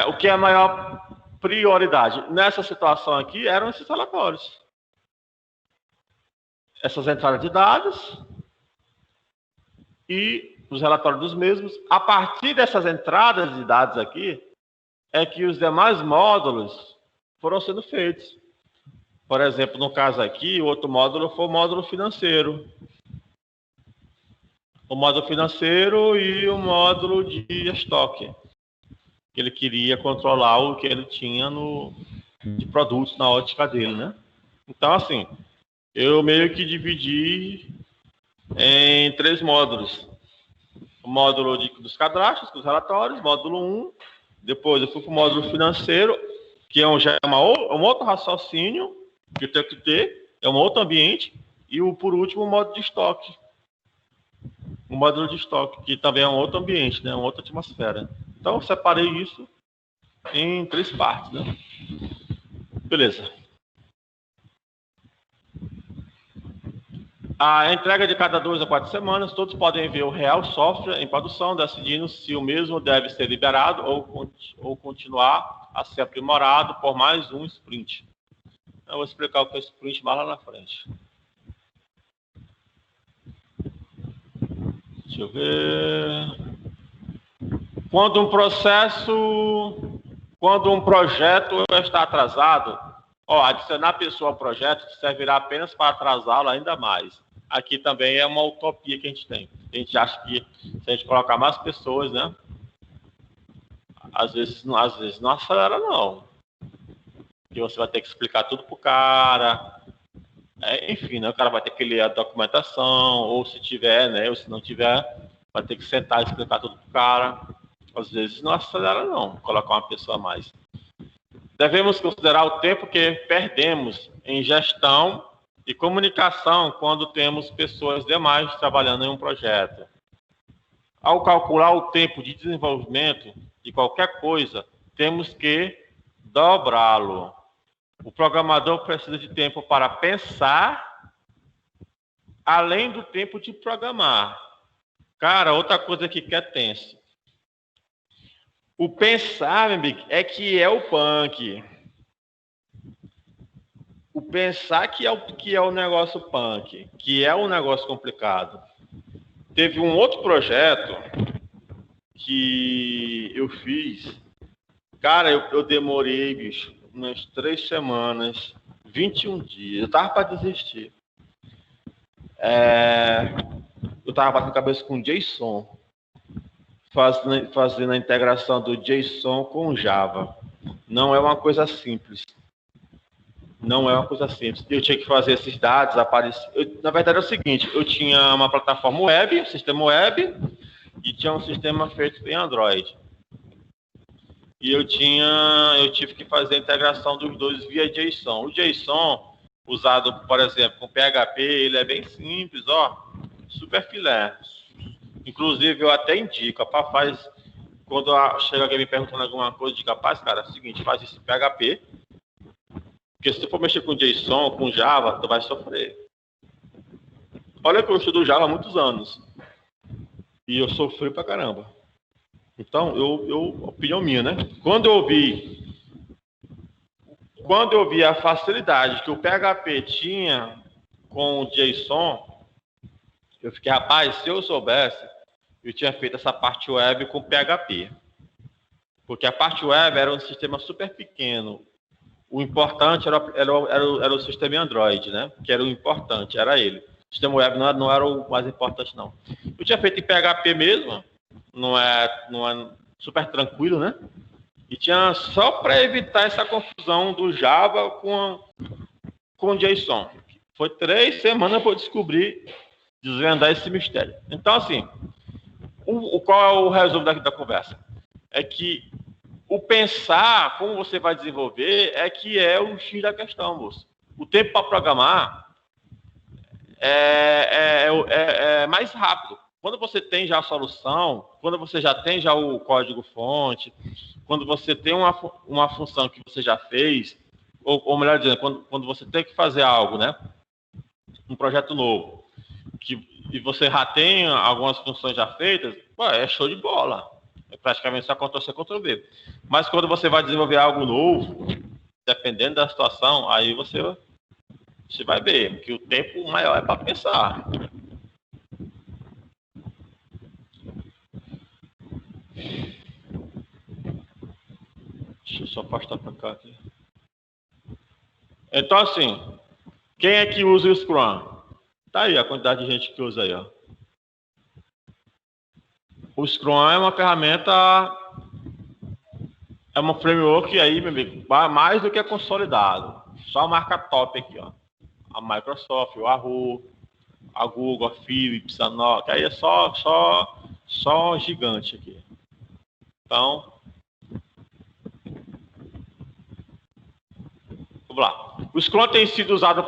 O que é a maior prioridade nessa situação aqui eram esses relatórios, essas entradas de dados e os relatórios dos mesmos. A partir dessas entradas de dados aqui é que os demais módulos foram sendo feitos. Por exemplo, no caso aqui, o outro módulo foi o módulo financeiro. O módulo financeiro e o módulo de estoque. Que ele queria controlar o que ele tinha de produtos na ótica dele, né? Então, assim, eu meio que dividi em 3 módulos. O módulo dos cadastros, dos relatórios, módulo 1. Depois eu fui para o módulo financeiro, que já é um outro raciocínio que eu tenho que ter, é um outro ambiente. E por último, o módulo de estoque. O módulo de estoque, que também é um outro ambiente, né? Uma outra atmosfera. Então, eu separei isso em 3 partes, né? Beleza. A entrega de cada 2 a 4 semanas, todos podem ver o real software em produção, decidindo se o mesmo deve ser liberado ou continuar a ser aprimorado por mais um sprint. Eu vou explicar o que é sprint mais lá na frente. Deixa eu ver. Quando um projeto está atrasado, adicionar pessoa ao projeto servirá apenas para atrasá-lo ainda mais. Aqui também é uma utopia que a gente tem. A gente acha que se a gente colocar mais pessoas, né? Às vezes não acelera, não. Porque você vai ter que explicar tudo pro cara. Enfim, né? O cara vai ter que ler a documentação, ou se tiver, né? Ou se não tiver, vai ter que sentar e explicar tudo pro cara. Às vezes não acelera, não, colocar uma pessoa a mais. Devemos considerar o tempo que perdemos em gestão e comunicação quando temos pessoas demais trabalhando em um projeto. Ao calcular o tempo de desenvolvimento de qualquer coisa, temos que dobrá-lo. O programador precisa de tempo para pensar, além do tempo de programar. Cara, outra coisa aqui que é tenso. O pensar, meu amigo, é que é o punk. o pensar que é o negócio punk, que é um negócio complicado. Teve um outro projeto que eu fiz. Cara, eu demorei, bicho, umas 3 semanas, 21 dias. Eu tava para desistir. Eu tava batendo cabeça com JSON, fazendo a integração do JSON com Java. Não é uma coisa simples. Não é uma coisa simples. Eu tinha que fazer esses dados aparecer. Na verdade é o seguinte, eu tinha uma plataforma web, um sistema web, e tinha um sistema feito em Android. E eu tive que fazer a integração dos dois via JSON. O JSON, usado, por exemplo, com PHP, ele é bem simples, ó, super filé. Inclusive, eu até indico, faz, quando chega alguém me perguntando alguma coisa, diga, rapaz, cara, é o seguinte, faz isso em PHP, porque se tu for mexer com JSON, com Java, tu vai sofrer. Olha que eu estudo Java há muitos anos. E eu sofri pra caramba. Então, opinião minha, né? Quando eu vi a facilidade que o PHP tinha com o JSON, eu fiquei, rapaz, se eu soubesse, eu tinha feito essa parte web com PHP. Porque a parte web era um sistema super pequeno. O importante era o sistema Android, né? Que era o importante, era ele. O sistema web não era o mais importante, não. Eu tinha feito em PHP mesmo, não é super tranquilo, né? E tinha só para evitar essa confusão do Java com JSON. Foi 3 semanas para eu desvendar esse mistério. Então, assim, qual é o resumo da conversa? É que o pensar como você vai desenvolver é que é o X da questão, moço. O tempo para programar é mais rápido. Quando você tem já a solução, quando você já tem já o código-fonte, quando você tem uma função que você já fez, ou melhor dizendo, quando você tem que fazer algo, né? Um projeto novo, e você já tem algumas funções já feitas, é show de bola. É praticamente só Ctrl-C, Ctrl-V. Mas quando você vai desenvolver algo novo, dependendo da situação, aí você vai ver que o tempo maior é para pensar. Deixa eu só afastar para cá aqui. Então, assim, quem é que usa o Scrum? Tá aí a quantidade de gente que usa aí, ó. O Scrum é uma ferramenta, é uma framework aí, meu amigo, mais do que consolidado. Só marca top aqui, ó. A Microsoft, o Yahoo, a Google, a Philips, a Nokia, aí é só gigante aqui. Então, vamos lá. O Scrum tem sido usado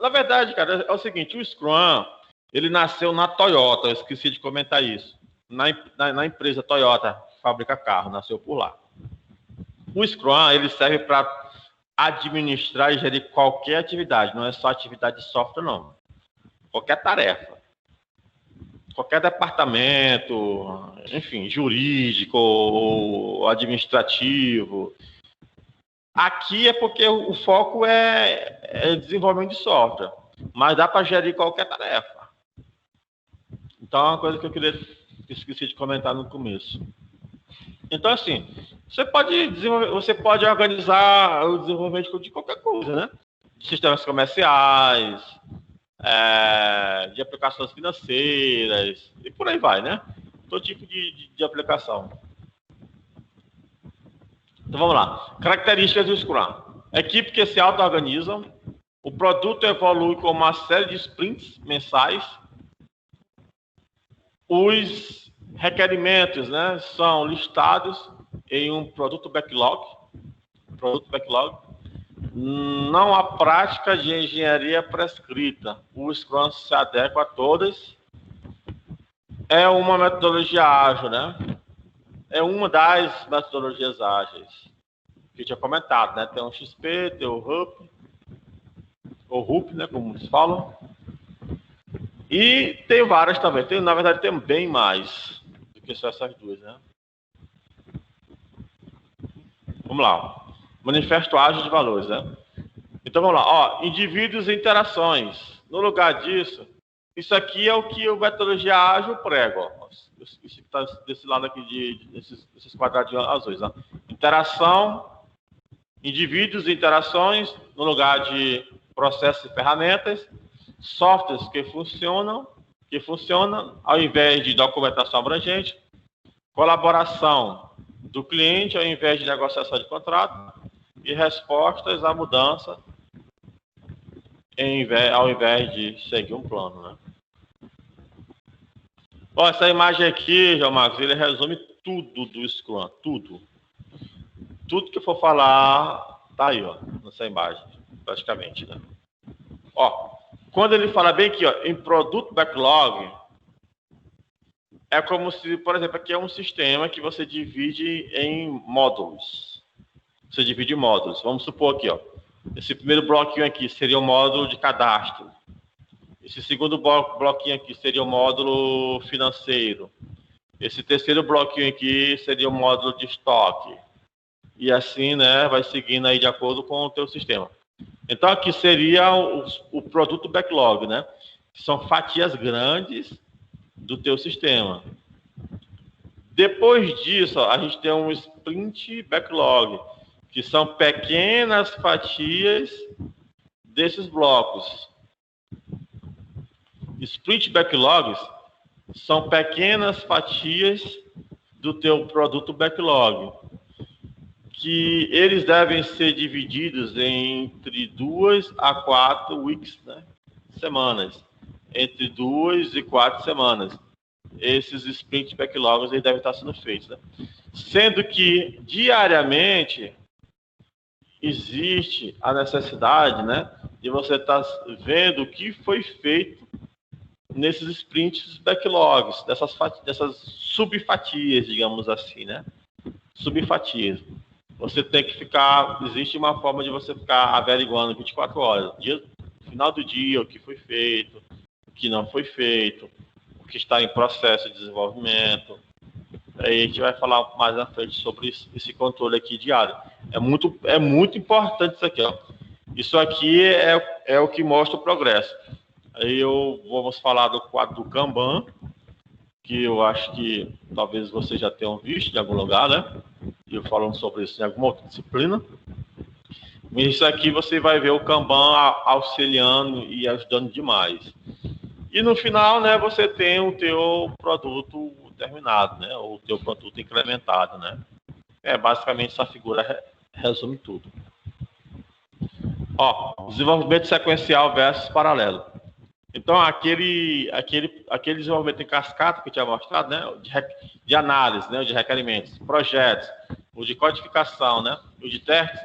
na verdade, cara, é o seguinte, o Scrum, ele nasceu na Toyota, eu esqueci de comentar isso. Na empresa Toyota, fabrica carro, nasceu por lá. O Scrum, ele serve para administrar e gerir qualquer atividade, não é só atividade de software, não. Qualquer tarefa. Qualquer departamento, enfim, jurídico ou administrativo. Aqui é porque o foco é desenvolvimento de software, mas dá para gerir qualquer tarefa. Então, é uma coisa que esqueci de comentar no começo. Então, assim, você pode organizar o desenvolvimento de qualquer coisa, né? De sistemas comerciais, de aplicações financeiras, e por aí vai, né? Todo tipo de aplicação. Então vamos lá. Características do Scrum. Equipe que se auto-organizam. O produto evolui com uma série de sprints mensais. Os requerimentos, né, são listados em um produto backlog. Não há prática de engenharia prescrita. O Scrum se adequa a todas. É uma metodologia ágil, né? É uma das metodologias ágeis que eu tinha comentado, né? Tem o XP, tem o RUP, ou RUP, né? Como eles falam. E tem várias também. Na verdade, tem bem mais do que só essas duas, né? Vamos lá. Manifesto ágil de valores, né? Então vamos lá, ó, indivíduos e interações. No lugar disso, isso aqui é o que o metodologia ágil prega, ó. Isso que está desse lado aqui desses quadradinhos azuis, ó. Interação, indivíduos e interações, no lugar de processos e ferramentas, softwares que funcionam ao invés de documentação abrangente, colaboração do cliente ao invés de negociação de contrato e respostas à mudança ao invés de seguir um plano, né? Bom, essa imagem aqui, João Marcos, ele resume tudo do Scrum, tudo. Tudo que eu for falar tá aí, ó, nessa imagem, praticamente, né? Ó, quando ele fala bem aqui, ó, em Product Backlog, é como se, por exemplo, aqui é um sistema que você divide em módulos. Você divide em módulos. Vamos supor aqui, ó, esse primeiro bloquinho aqui seria o módulo de cadastro. Esse segundo bloquinho aqui seria o módulo financeiro. Esse terceiro bloquinho aqui seria o módulo de estoque. E assim, né, vai seguindo aí de acordo com o teu sistema. Então, aqui seria o produto backlog, né? Que são fatias grandes do teu sistema. Depois disso, ó, a gente tem um sprint backlog, que são pequenas fatias desses blocos. Sprint backlogs são pequenas fatias do teu produto backlog, que eles devem ser divididos entre 2 a 4 weeks, né? Semanas. Entre 2 e 4 semanas. Esses sprint backlogs eles devem estar sendo feitos, né? Sendo que diariamente existe a necessidade, né, de você estar vendo o que foi feito nesses sprints backlogs, dessas subfatias, digamos assim, né? Subfatias. Você tem que ficar, existe uma forma de você ficar averiguando 24 horas, final do dia, o que foi feito, o que não foi feito, o que está em processo de desenvolvimento. Aí a gente vai falar mais na frente sobre esse controle aqui diário. É muito importante isso aqui, ó. Isso aqui é o que mostra o progresso. Aí vamos falar do quadro do Kanban, que eu acho que talvez vocês já tenham visto em algum lugar, né? E eu falando sobre isso em alguma outra disciplina. Isso aqui você vai ver o Kanban auxiliando e ajudando demais. E no final, né, você tem o teu produto terminado, né? Ou o teu produto incrementado, né? Basicamente essa figura resume tudo. Ó, desenvolvimento sequencial versus paralelo. Então, aquele desenvolvimento em cascata que eu tinha mostrado, né, de análise, né, de requerimentos, projetos, o de codificação, né, o de testes,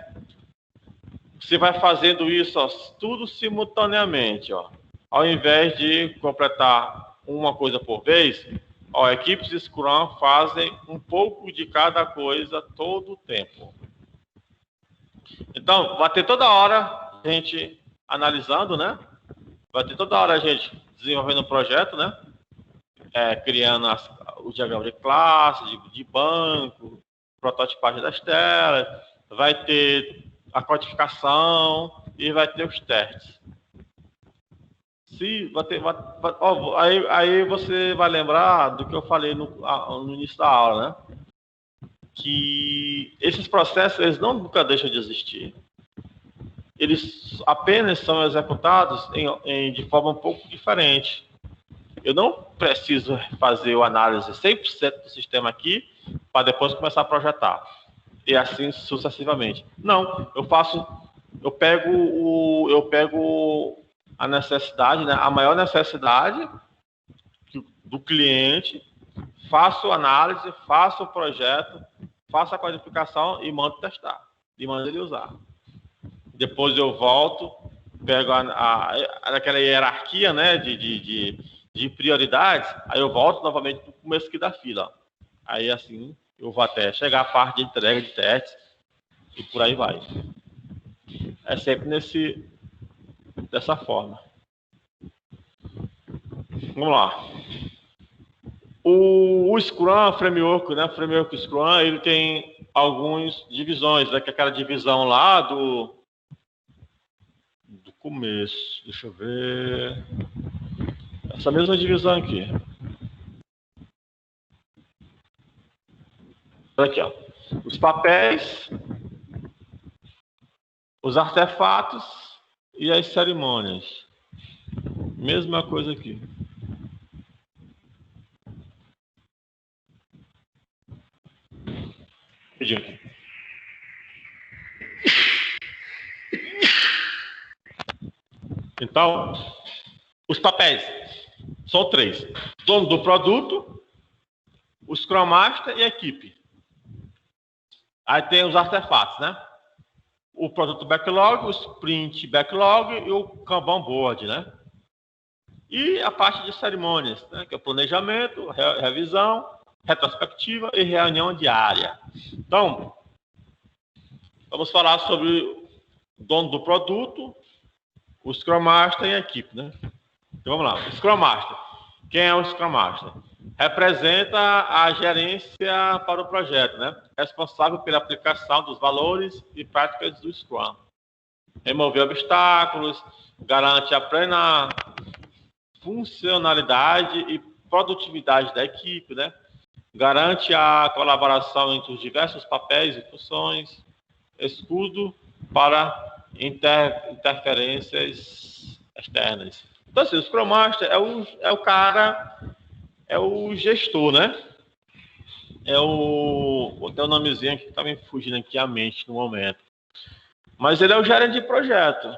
você vai fazendo isso, ó, tudo simultaneamente, ó. Ao invés de completar uma coisa por vez, ó, equipes de Scrum fazem um pouco de cada coisa todo o tempo. Então, vai ter toda hora a gente analisando, né? Vai ter toda hora a gente desenvolvendo um projeto, né? Criando o diagrama de classe, de banco, prototipagem das telas, vai ter a codificação e vai ter os testes. Aí você vai lembrar do que eu falei no início da aula, né? Que esses processos eles nunca deixam de existir. Eles apenas são executados de forma um pouco diferente. Eu não preciso fazer a análise 100% do sistema aqui para depois começar a projetar. E assim sucessivamente. Não, eu pego a necessidade, né, a maior necessidade do cliente, faço análise, faço o projeto, faço a qualificação e mando testar. E mando ele usar. Depois eu volto, pego aquela hierarquia, né, de prioridades, aí eu volto novamente para o começo aqui da fila. Aí assim eu vou até chegar à parte de entrega de testes e por aí vai. É sempre dessa forma. Vamos lá. O Scrum Framework, né, Framework Scrum, ele tem algumas divisões, né, que é aquela divisão lá começo. Deixa eu ver. Essa mesma divisão aqui. Aqui, ó. Os papéis, os artefatos e as cerimônias. Mesma coisa aqui. Pedindo. Então, os papéis são 3. Dono do produto, o Scrum Master e a equipe. Aí tem os artefatos, né? O produto backlog, o sprint backlog e o Kanban board, né? E a parte de cerimônias, né? Que é o planejamento, revisão, retrospectiva e reunião diária. Então, vamos falar sobre o dono do produto, o Scrum Master e a equipe, né? Então vamos lá. O Scrum Master. Quem é o Scrum Master? Representa a gerência para o projeto, né? Responsável pela aplicação dos valores e práticas do Scrum. Remover obstáculos, garante a plena funcionalidade e produtividade da equipe, né? Garante a colaboração entre os diversos papéis e funções, escudo para interferências externas. Então, assim, o Scrum Master é o cara, é o gestor, né? Tem um nomezinho que está me fugindo aqui à mente no momento. Mas ele é o gerente de projeto.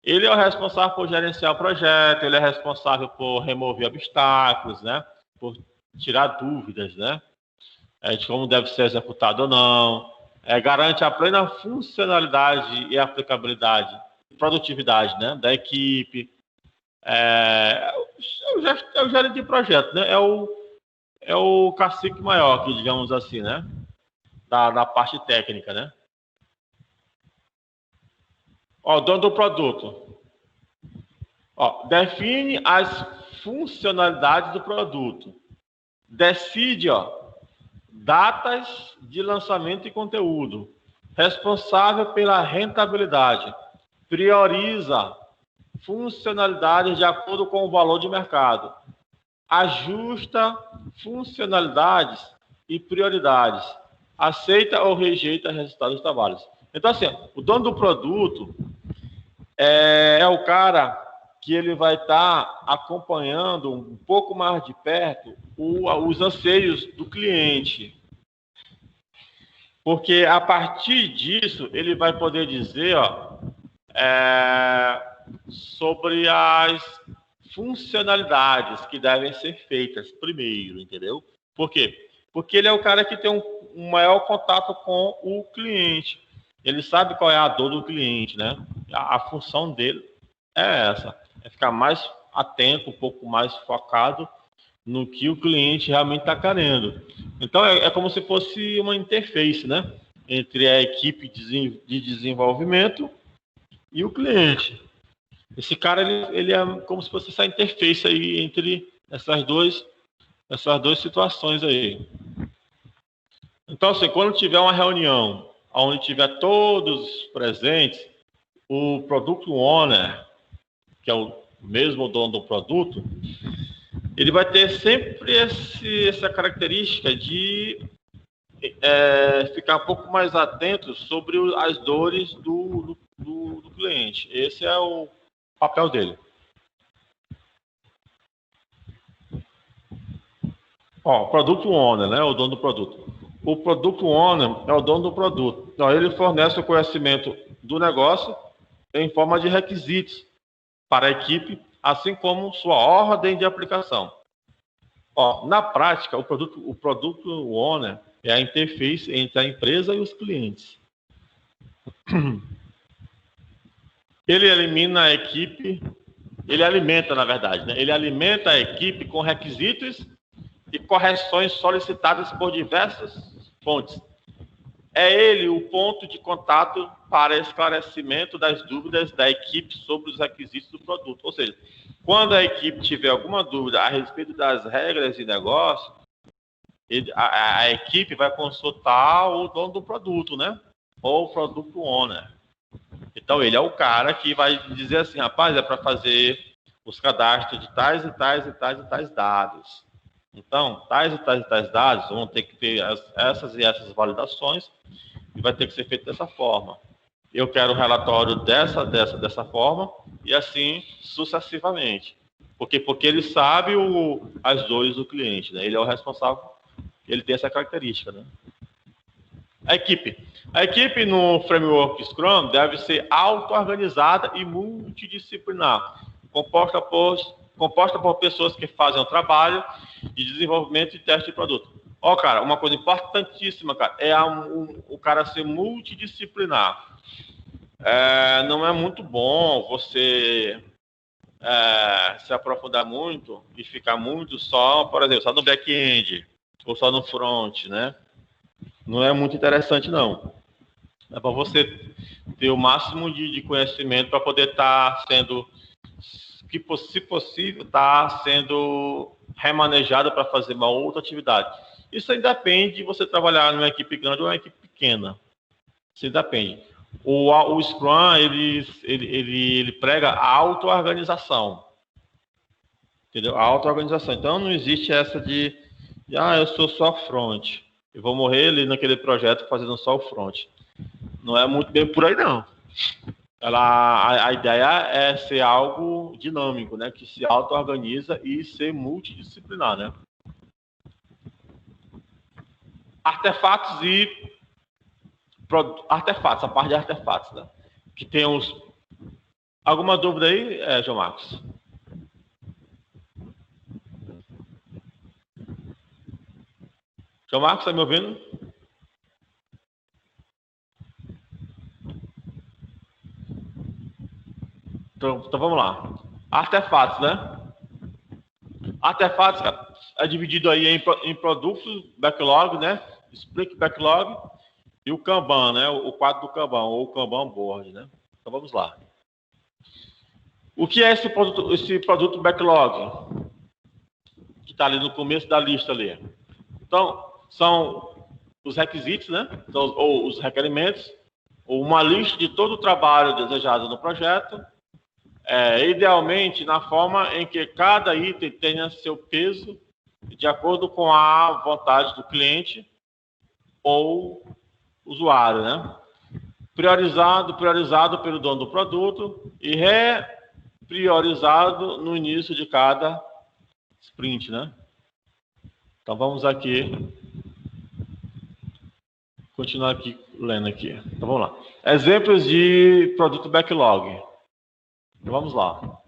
Ele é o responsável por gerenciar o projeto, ele é responsável por remover obstáculos, né? Por tirar dúvidas, né? De como deve ser executado ou não. Garante a plena funcionalidade e aplicabilidade, produtividade, né? Da equipe. É o gerente de projeto, né? É o cacique maior, que digamos assim, né? Da parte técnica, né? Ó, dono do produto. Ó, define as funcionalidades do produto. Decide, ó, datas de lançamento e conteúdo. Responsável pela rentabilidade. Prioriza funcionalidades de acordo com o valor de mercado. Ajusta funcionalidades e prioridades. Aceita ou rejeita resultados dos trabalhos. Então, assim, o dono do produto é o cara que ele vai estar acompanhando um pouco mais de perto os anseios do cliente. Porque a partir disso, ele vai poder dizer, ó, sobre as funcionalidades que devem ser feitas primeiro, entendeu? Por quê? Porque ele é o cara que tem um maior contato com o cliente. Ele sabe qual é a dor do cliente, né? A função dele é essa, é ficar mais atento, um pouco mais focado no que o cliente realmente está querendo. Então, é como se fosse uma interface, né? Entre a equipe de desenvolvimento e o cliente. Esse cara, ele é como se fosse essa interface aí entre essas duas situações aí. Então, assim, quando tiver uma reunião onde tiver todos presentes, o Product Owner, que é o mesmo dono do produto, ele vai ter sempre essa característica de ficar um pouco mais atento sobre as dores do cliente. Esse é o papel dele. Ó, Product Owner, né? O dono do produto. O Product Owner é o dono do produto. Então, ele fornece o conhecimento do negócio em forma de requisitos para a equipe, assim como sua ordem de aplicação. Ó, na prática, o Product Owner é a interface entre a empresa e os clientes. Ele elimina a equipe, ele alimenta, na verdade, né? Ele alimenta a equipe com requisitos e correções solicitadas por diversas fontes. É ele o ponto de contato para esclarecimento das dúvidas da equipe sobre os requisitos do produto. Ou seja, quando a equipe tiver alguma dúvida a respeito das regras de negócio, a equipe vai consultar o dono do produto, né? Ou o Product Owner. Então, ele é o cara que vai dizer assim, rapaz, é para fazer os cadastros de tais e tais e tais e tais dados. Então, tais e tais e tais dados vão ter que ter essas e essas validações e vai ter que ser feito dessa forma. Eu quero o relatório dessa forma e assim sucessivamente. Porque ele sabe as dores do cliente, né? Ele é o responsável, ele tem essa característica, né? A equipe no framework Scrum deve ser auto-organizada e multidisciplinar, composta por pessoas que fazem o trabalho de desenvolvimento e teste de produto. Ó, cara, uma coisa importantíssima, cara, é o cara ser multidisciplinar. Não é muito bom você se aprofundar muito e ficar muito só, por exemplo, só no back-end ou só no front, né? Não é muito interessante, não. É para você ter o máximo de conhecimento para poder estar sendo, se possível, estar sendo remanejado para fazer uma outra atividade. Isso aí depende de você trabalhar numa equipe grande ou uma equipe pequena. Isso depende. O Scrum, ele prega a auto-organização. Entendeu? A auto-organização. Então, não existe essa de eu sou só front. Eu vou morrer ali naquele projeto fazendo só o front. Não é muito bem por aí, não. A ideia é ser algo dinâmico, né? Que se auto-organiza e ser multidisciplinar, né? Artefatos, a parte de artefatos, né? Que tem uns... Alguma dúvida aí, João Marcos? João Marcos, está me ouvindo? Então vamos lá. Artefatos, né? Artefatos, cara, é dividido aí em produtos, backlog, né? Sprint backlog e o Kanban, né? O quadro do Kanban, ou o Kanban board, né? Então vamos lá. O que é esse produto backlog? Que está ali no começo da lista ali. Então, são os requisitos, né? Então, ou os requerimentos, ou uma lista de todo o trabalho desejado no projeto, idealmente na forma em que cada item tenha seu peso de acordo com a vontade do cliente ou usuário, né? Priorizado pelo dono do produto e repriorizado no início de cada sprint, né? Então vamos aqui continuar aqui lendo aqui. Então vamos lá. Exemplos de produto backlog. Então, vamos lá.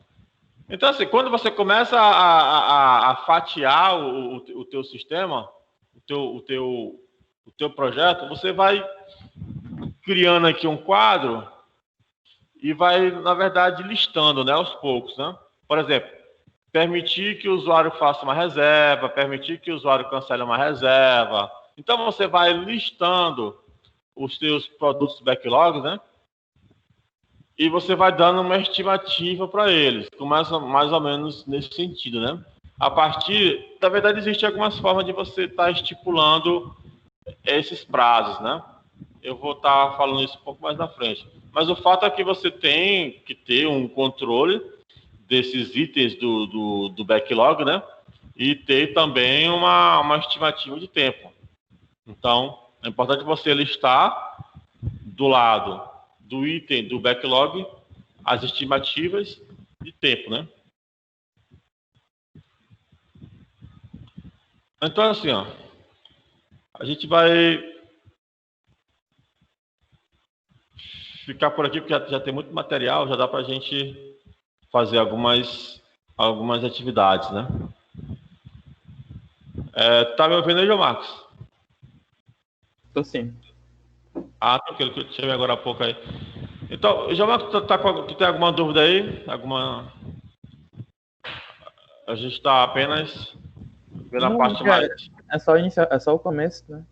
Então assim, quando você começa a fatiar o teu sistema, o teu projeto, você vai criando aqui um quadro e vai, na verdade, listando, né, aos poucos, né? Por exemplo, permitir que o usuário faça uma reserva, permitir que o usuário cancele uma reserva. Então, você vai listando os seus produtos backlog, né? E você vai dando uma estimativa para eles. Começa mais ou menos nesse sentido, né? A partir... Na verdade, existem algumas formas de você estar estipulando esses prazos, né? Eu vou estar falando isso um pouco mais na frente. Mas o fato é que você tem que ter um controle desses itens do backlog, né? E ter também uma estimativa de tempo. Então, é importante você listar do lado do item do backlog as estimativas de tempo, né? Então, assim, ó, a gente vai ficar por aqui, porque já tem muito material, já dá para a gente fazer algumas atividades, né? Tá me ouvindo aí, João Marcos? Tô sim. Tranquilo, que eu te chamei agora há pouco aí. Então, João Marcos, tu tem alguma dúvida aí? A gente está apenas vendo a parte mais... É só o começo, né?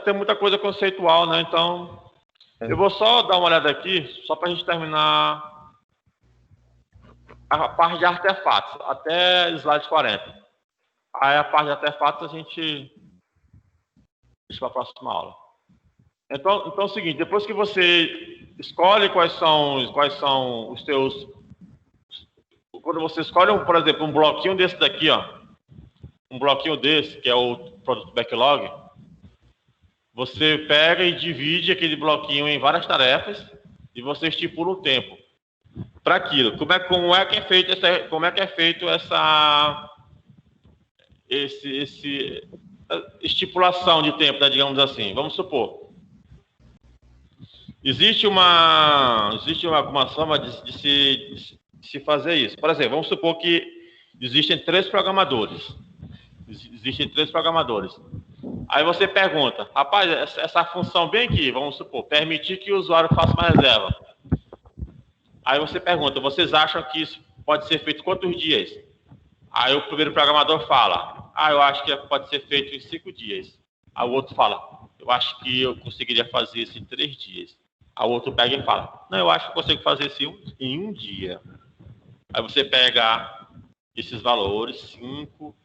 Tem muita coisa conceitual, né? Então, eu vou só dar uma olhada aqui, só para a gente terminar a parte de artefatos, até slide 40. Aí a parte de artefatos a gente deixa para a próxima aula. Então é o seguinte, depois que você escolhe quais são os teus... Quando você escolhe, por exemplo, um bloquinho desse daqui, ó, um bloquinho desse, que é o produto backlog, você pega e divide aquele bloquinho em várias tarefas e você estipula um tempo para aquilo. Como é que é feito essa estipulação de tempo, né, digamos assim? Vamos supor, existe uma forma de se fazer isso. Por exemplo, vamos supor que existem três programadores. Aí você pergunta, rapaz, essa função bem aqui, vamos supor, permitir que o usuário faça uma reserva. Aí você pergunta, vocês acham que isso pode ser feito quantos dias? Aí o primeiro programador fala, eu acho que pode ser feito em 5 dias. Aí o outro fala, eu acho que eu conseguiria fazer isso em 3 dias. Aí o outro pega e fala, não, eu acho que eu consigo fazer isso em um dia. Aí você pega esses valores, 5,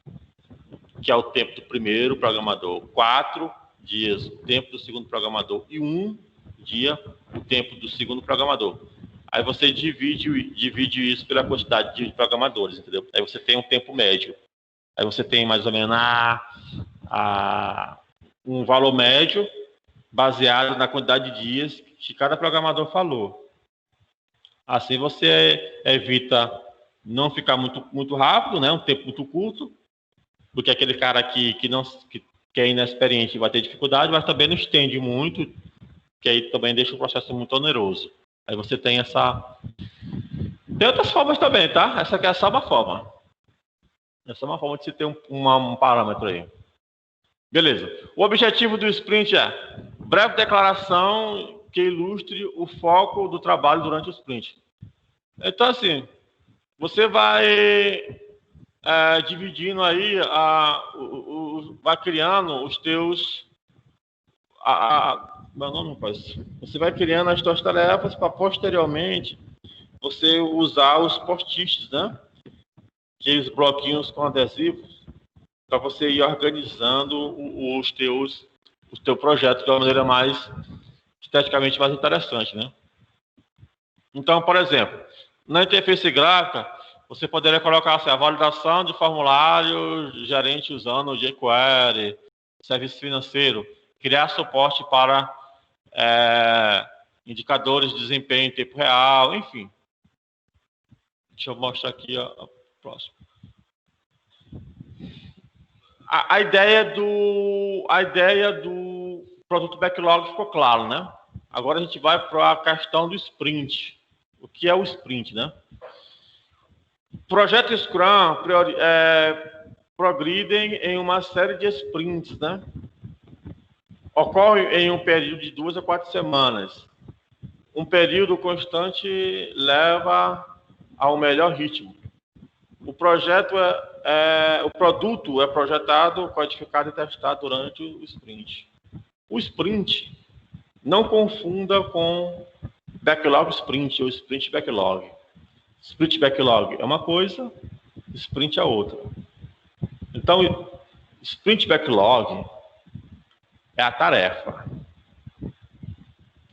que é o tempo do primeiro programador, 4 dias, o tempo do segundo programador, e 1 dia, o tempo do segundo programador. Aí você divide isso pela quantidade de programadores, entendeu? Aí você tem um tempo médio. Aí você tem mais ou menos um valor médio baseado na quantidade de dias que cada programador falou. Assim você evita não ficar muito rápido, né? Um tempo muito curto, porque aquele cara que é inexperiente vai ter dificuldade, mas também não estende muito, que aí também deixa o processo muito oneroso. Aí você tem Tem outras formas também, tá? Essa aqui é só uma forma. É só uma forma de se ter um parâmetro aí. Beleza. O objetivo do sprint é breve declaração que ilustre o foco do trabalho durante o sprint. Então, assim, você vai dividindo aí, vai criando os teus... Meu nome não faz. Você vai criando as suas tarefas para posteriormente você usar os post-its, né? Aqueles bloquinhos com adesivos, para você ir organizando o teu projeto de uma maneira mais esteticamente mais interessante, né? Então, por exemplo, na interface gráfica, você poderia colocar assim, a validação de formulário gerente usando o jQuery, serviço financeiro, criar suporte para indicadores de desempenho em tempo real, enfim. Deixa eu mostrar aqui a próxima. A ideia do produto backlog ficou claro, né? Agora a gente vai para a questão do sprint. O que é o sprint, né? Projeto Scrum progridem em uma série de sprints, né? Ocorre em um período de 2 a 4 semanas. Um período constante leva ao melhor ritmo. O produto é projetado, codificado e testado durante o sprint. O sprint, não confunda com backlog sprint ou sprint backlog. Sprint backlog é uma coisa, sprint é outra. Então, sprint backlog é a tarefa.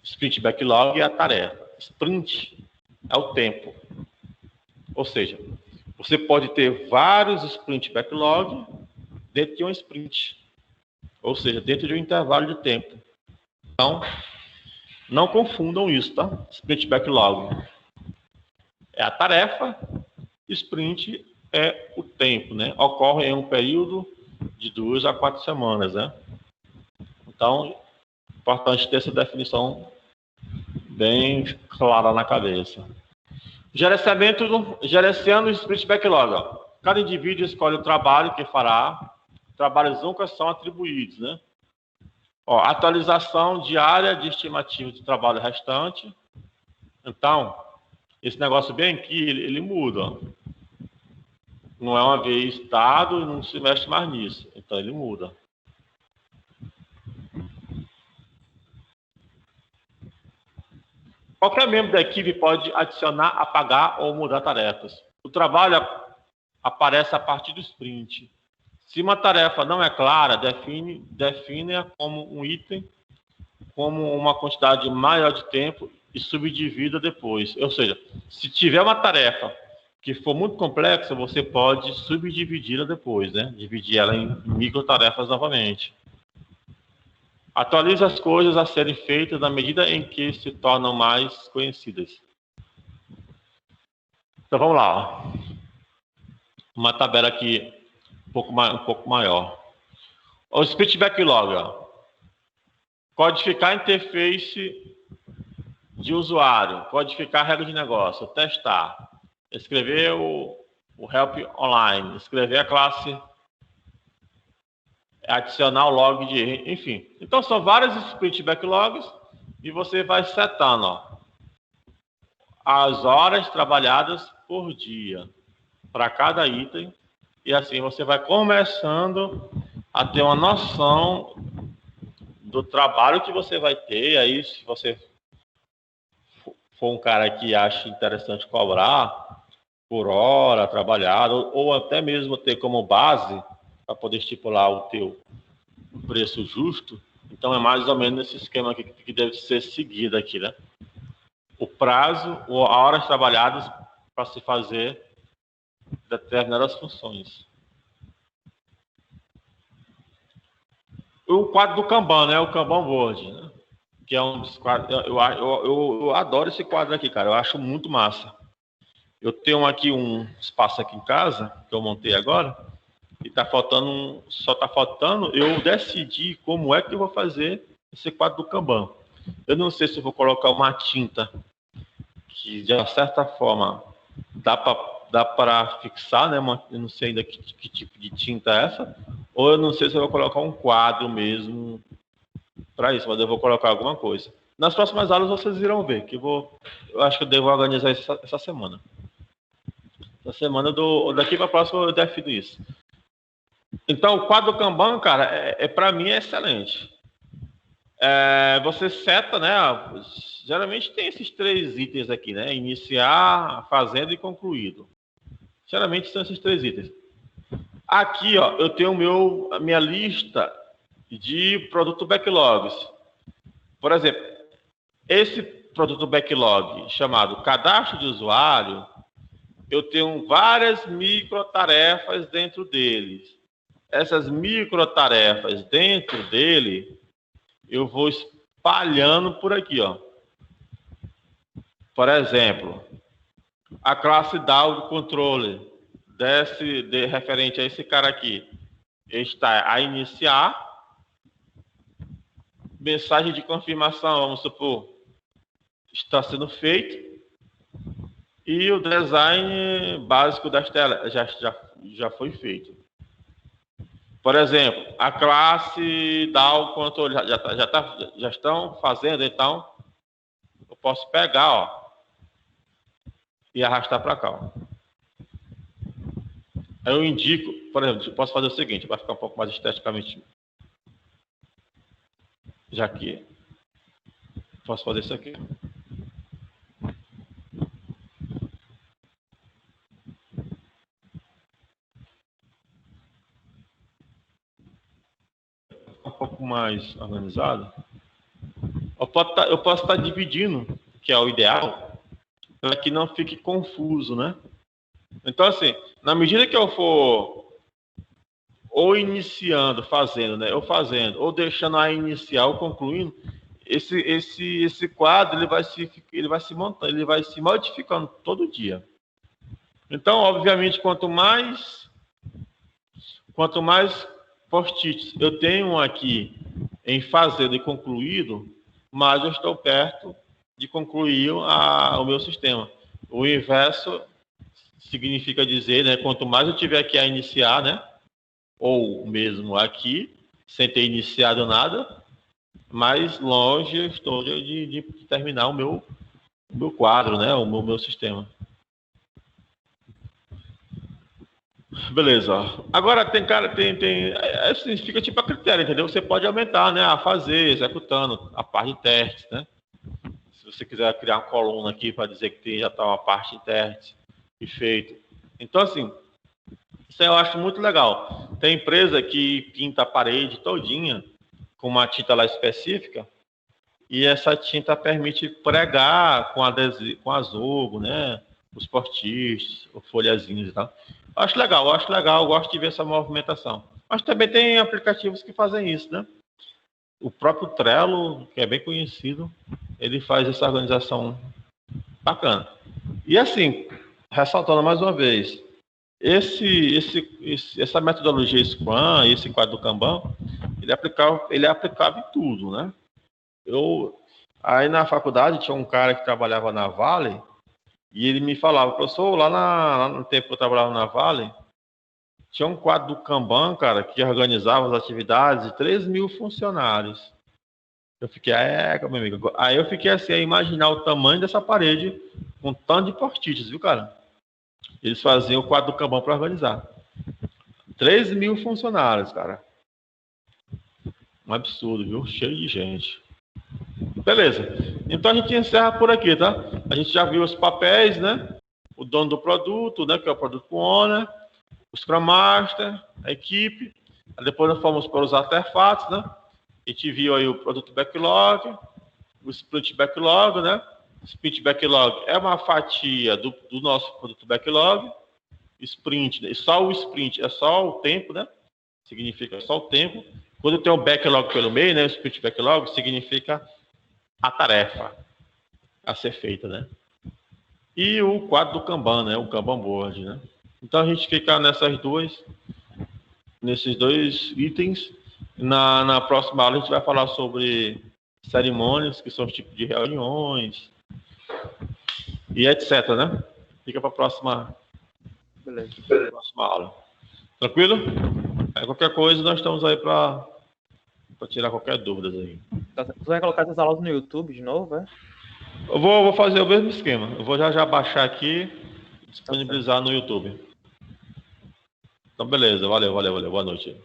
Sprint backlog é a tarefa. Sprint é o tempo. Ou seja, você pode ter vários sprint backlog dentro de um sprint. Ou seja, dentro de um intervalo de tempo. Então, não confundam isso, tá? Sprint backlog é a tarefa, sprint é o tempo, né? Ocorre em um período de 2 a 4 semanas, né? Então, importante ter essa definição bem clara na cabeça. Gerenciando o sprint backlog. Ó. Cada indivíduo escolhe o trabalho que fará. Trabalhos nunca são atribuídos, né? Ó, atualização diária de estimativa de trabalho restante. Então, esse negócio bem aqui, ele muda. Ó. Não é uma vez dado e não se mexe mais nisso. Então, ele muda. Qualquer membro da equipe pode adicionar, apagar ou mudar tarefas. O trabalho aparece a partir do sprint. Se uma tarefa não é clara, define-a como um item como uma quantidade maior de tempo e subdivida depois. Ou seja, se tiver uma tarefa que for muito complexa, você pode subdividi-la depois, né? Dividir ela em microtarefas novamente. Atualize as coisas a serem feitas na medida em que se tornam mais conhecidas. Então vamos lá. Uma tabela aqui um pouco maior. O Split Backlog. Ó. Codificar a interface de usuário. Codificar a regra de negócio. Testar. Escrever o help online. Escrever a classe. Adicionar o log de... Enfim. Então são vários Split Backlogs e você vai setando, ó, as horas trabalhadas por dia para cada item. E assim você vai começando a ter uma noção do trabalho que você vai ter. Aí, se você for um cara que acha interessante cobrar por hora trabalhada, ou até mesmo ter como base para poder estipular o teu preço justo, então é mais ou menos esse esquema aqui que deve ser seguido aqui, né? O prazo, ou as horas trabalhadas para se fazer determinadas funções. O quadro do Kanban, né? O Kanban Board, né? Que é um dos quadros. Eu adoro esse quadro aqui, cara. Eu acho muito massa. Eu tenho aqui um espaço aqui em casa que eu montei agora e tá faltando só tá faltando eu decidir como é que eu vou fazer esse quadro do Kanban. Eu não sei se eu vou colocar uma tinta que de certa forma dá para fixar, né? Eu não sei ainda que tipo de tinta é essa, ou eu não sei se eu vou colocar um quadro mesmo para isso, mas eu vou colocar alguma coisa. Nas próximas aulas vocês irão ver, que eu acho que eu devo organizar essa semana. Essa semana, daqui para a próxima eu defino isso. Então, o quadro Kanban, cara, para mim é excelente. Você seta, né? Geralmente tem esses 3 itens aqui, né? Iniciar, fazendo e concluído. Geralmente são esses 3 itens. Aqui, ó, eu tenho a minha lista de produto backlogs. Por exemplo, esse produto backlog chamado cadastro de usuário, eu tenho várias microtarefas dentro deles. Essas microtarefas dentro dele, eu vou espalhando por aqui, ó. Por exemplo, a classe DAO do controller, referente a esse cara aqui, está a iniciar. Mensagem de confirmação, vamos supor, está sendo feito. E o design básico das telas já foi feito. Por exemplo, a classe DAO controle já estão fazendo, então eu posso pegar, ó, e arrastar para cá. Ó. Aí eu indico, por exemplo, eu posso fazer o seguinte, vai ficar um pouco mais esteticamente. Já que posso fazer isso aqui. Um pouco mais organizado. Eu posso estar dividindo, que é o ideal, para que não fique confuso, né? Então, assim, na medida que eu for ou iniciando, fazendo, né? Ou fazendo, ou deixando a iniciar ou concluindo, esse quadro ele vai se montando, ele vai se modificando todo dia. Então, obviamente, quanto mais post-its eu tenho aqui em fazendo e concluído, mais eu estou perto de concluir o meu sistema. O inverso significa dizer, né, quanto mais eu tiver aqui a iniciar, né, ou mesmo aqui, sem ter iniciado nada, mais longe eu estou de terminar o meu quadro, né, o meu sistema. Beleza. Agora assim, fica tipo a critério, entendeu? Você pode aumentar, né, a fazer, executando a parte de testes, né? Se você quiser criar uma coluna aqui para dizer que já está uma parte de testes e feito. Então, assim, isso eu acho muito legal. Tem empresa que pinta a parede todinha com uma tinta lá específica E essa tinta permite pregar com adesivo, com azogo, né? Os portistas, os folhazinhos e tal. Acho legal, eu gosto de ver essa movimentação. Mas também tem aplicativos que fazem isso, né? O próprio Trello, que é bem conhecido, ele faz essa organização bacana. E assim, ressaltando mais uma vez, essa metodologia Scrum, esse quadro do Kanban, ele é aplicável em tudo, né? Aí na faculdade tinha um cara que trabalhava na Vale e ele me falava, professor, lá no tempo que eu trabalhava na Vale, tinha um quadro do Kanban, cara, que organizava as atividades de 3.000 funcionários. Eu fiquei, meu amigo. Aí eu fiquei assim, a imaginar o tamanho dessa parede com tanto de post-its, viu, cara? Eles faziam o quadro do Kanban para organizar. 3.000 funcionários, cara. Um absurdo, viu? Cheio de gente. Beleza. Então a gente encerra por aqui, tá? A gente já viu os papéis, né? O dono do produto, né? Que é o Product Owner, o Scrum Master, a equipe. Depois nós fomos para os artefatos, né? A gente viu aí o Produto Backlog, o Sprint Backlog, né? O Sprint Backlog é uma fatia do nosso Produto Backlog. Sprint, né? Só o Sprint é só o tempo, né? Significa só o tempo. Quando tem um backlog pelo meio, né? O Sprint Backlog significa a tarefa a ser feita, né? E o quadro do Kanban, né? O Kanban Board, né? Então a gente fica nesses dois itens. Na próxima aula a gente vai falar sobre cerimônias, que são os tipos de reuniões e etc, né? Fica para a próxima aula. Tranquilo? Qualquer coisa, nós estamos aí para tirar qualquer dúvida aí. Você vai colocar essas aulas no YouTube de novo, é? Eu vou fazer o mesmo esquema. Eu vou já baixar aqui e disponibilizar no YouTube. Então, beleza. Valeu. Boa noite.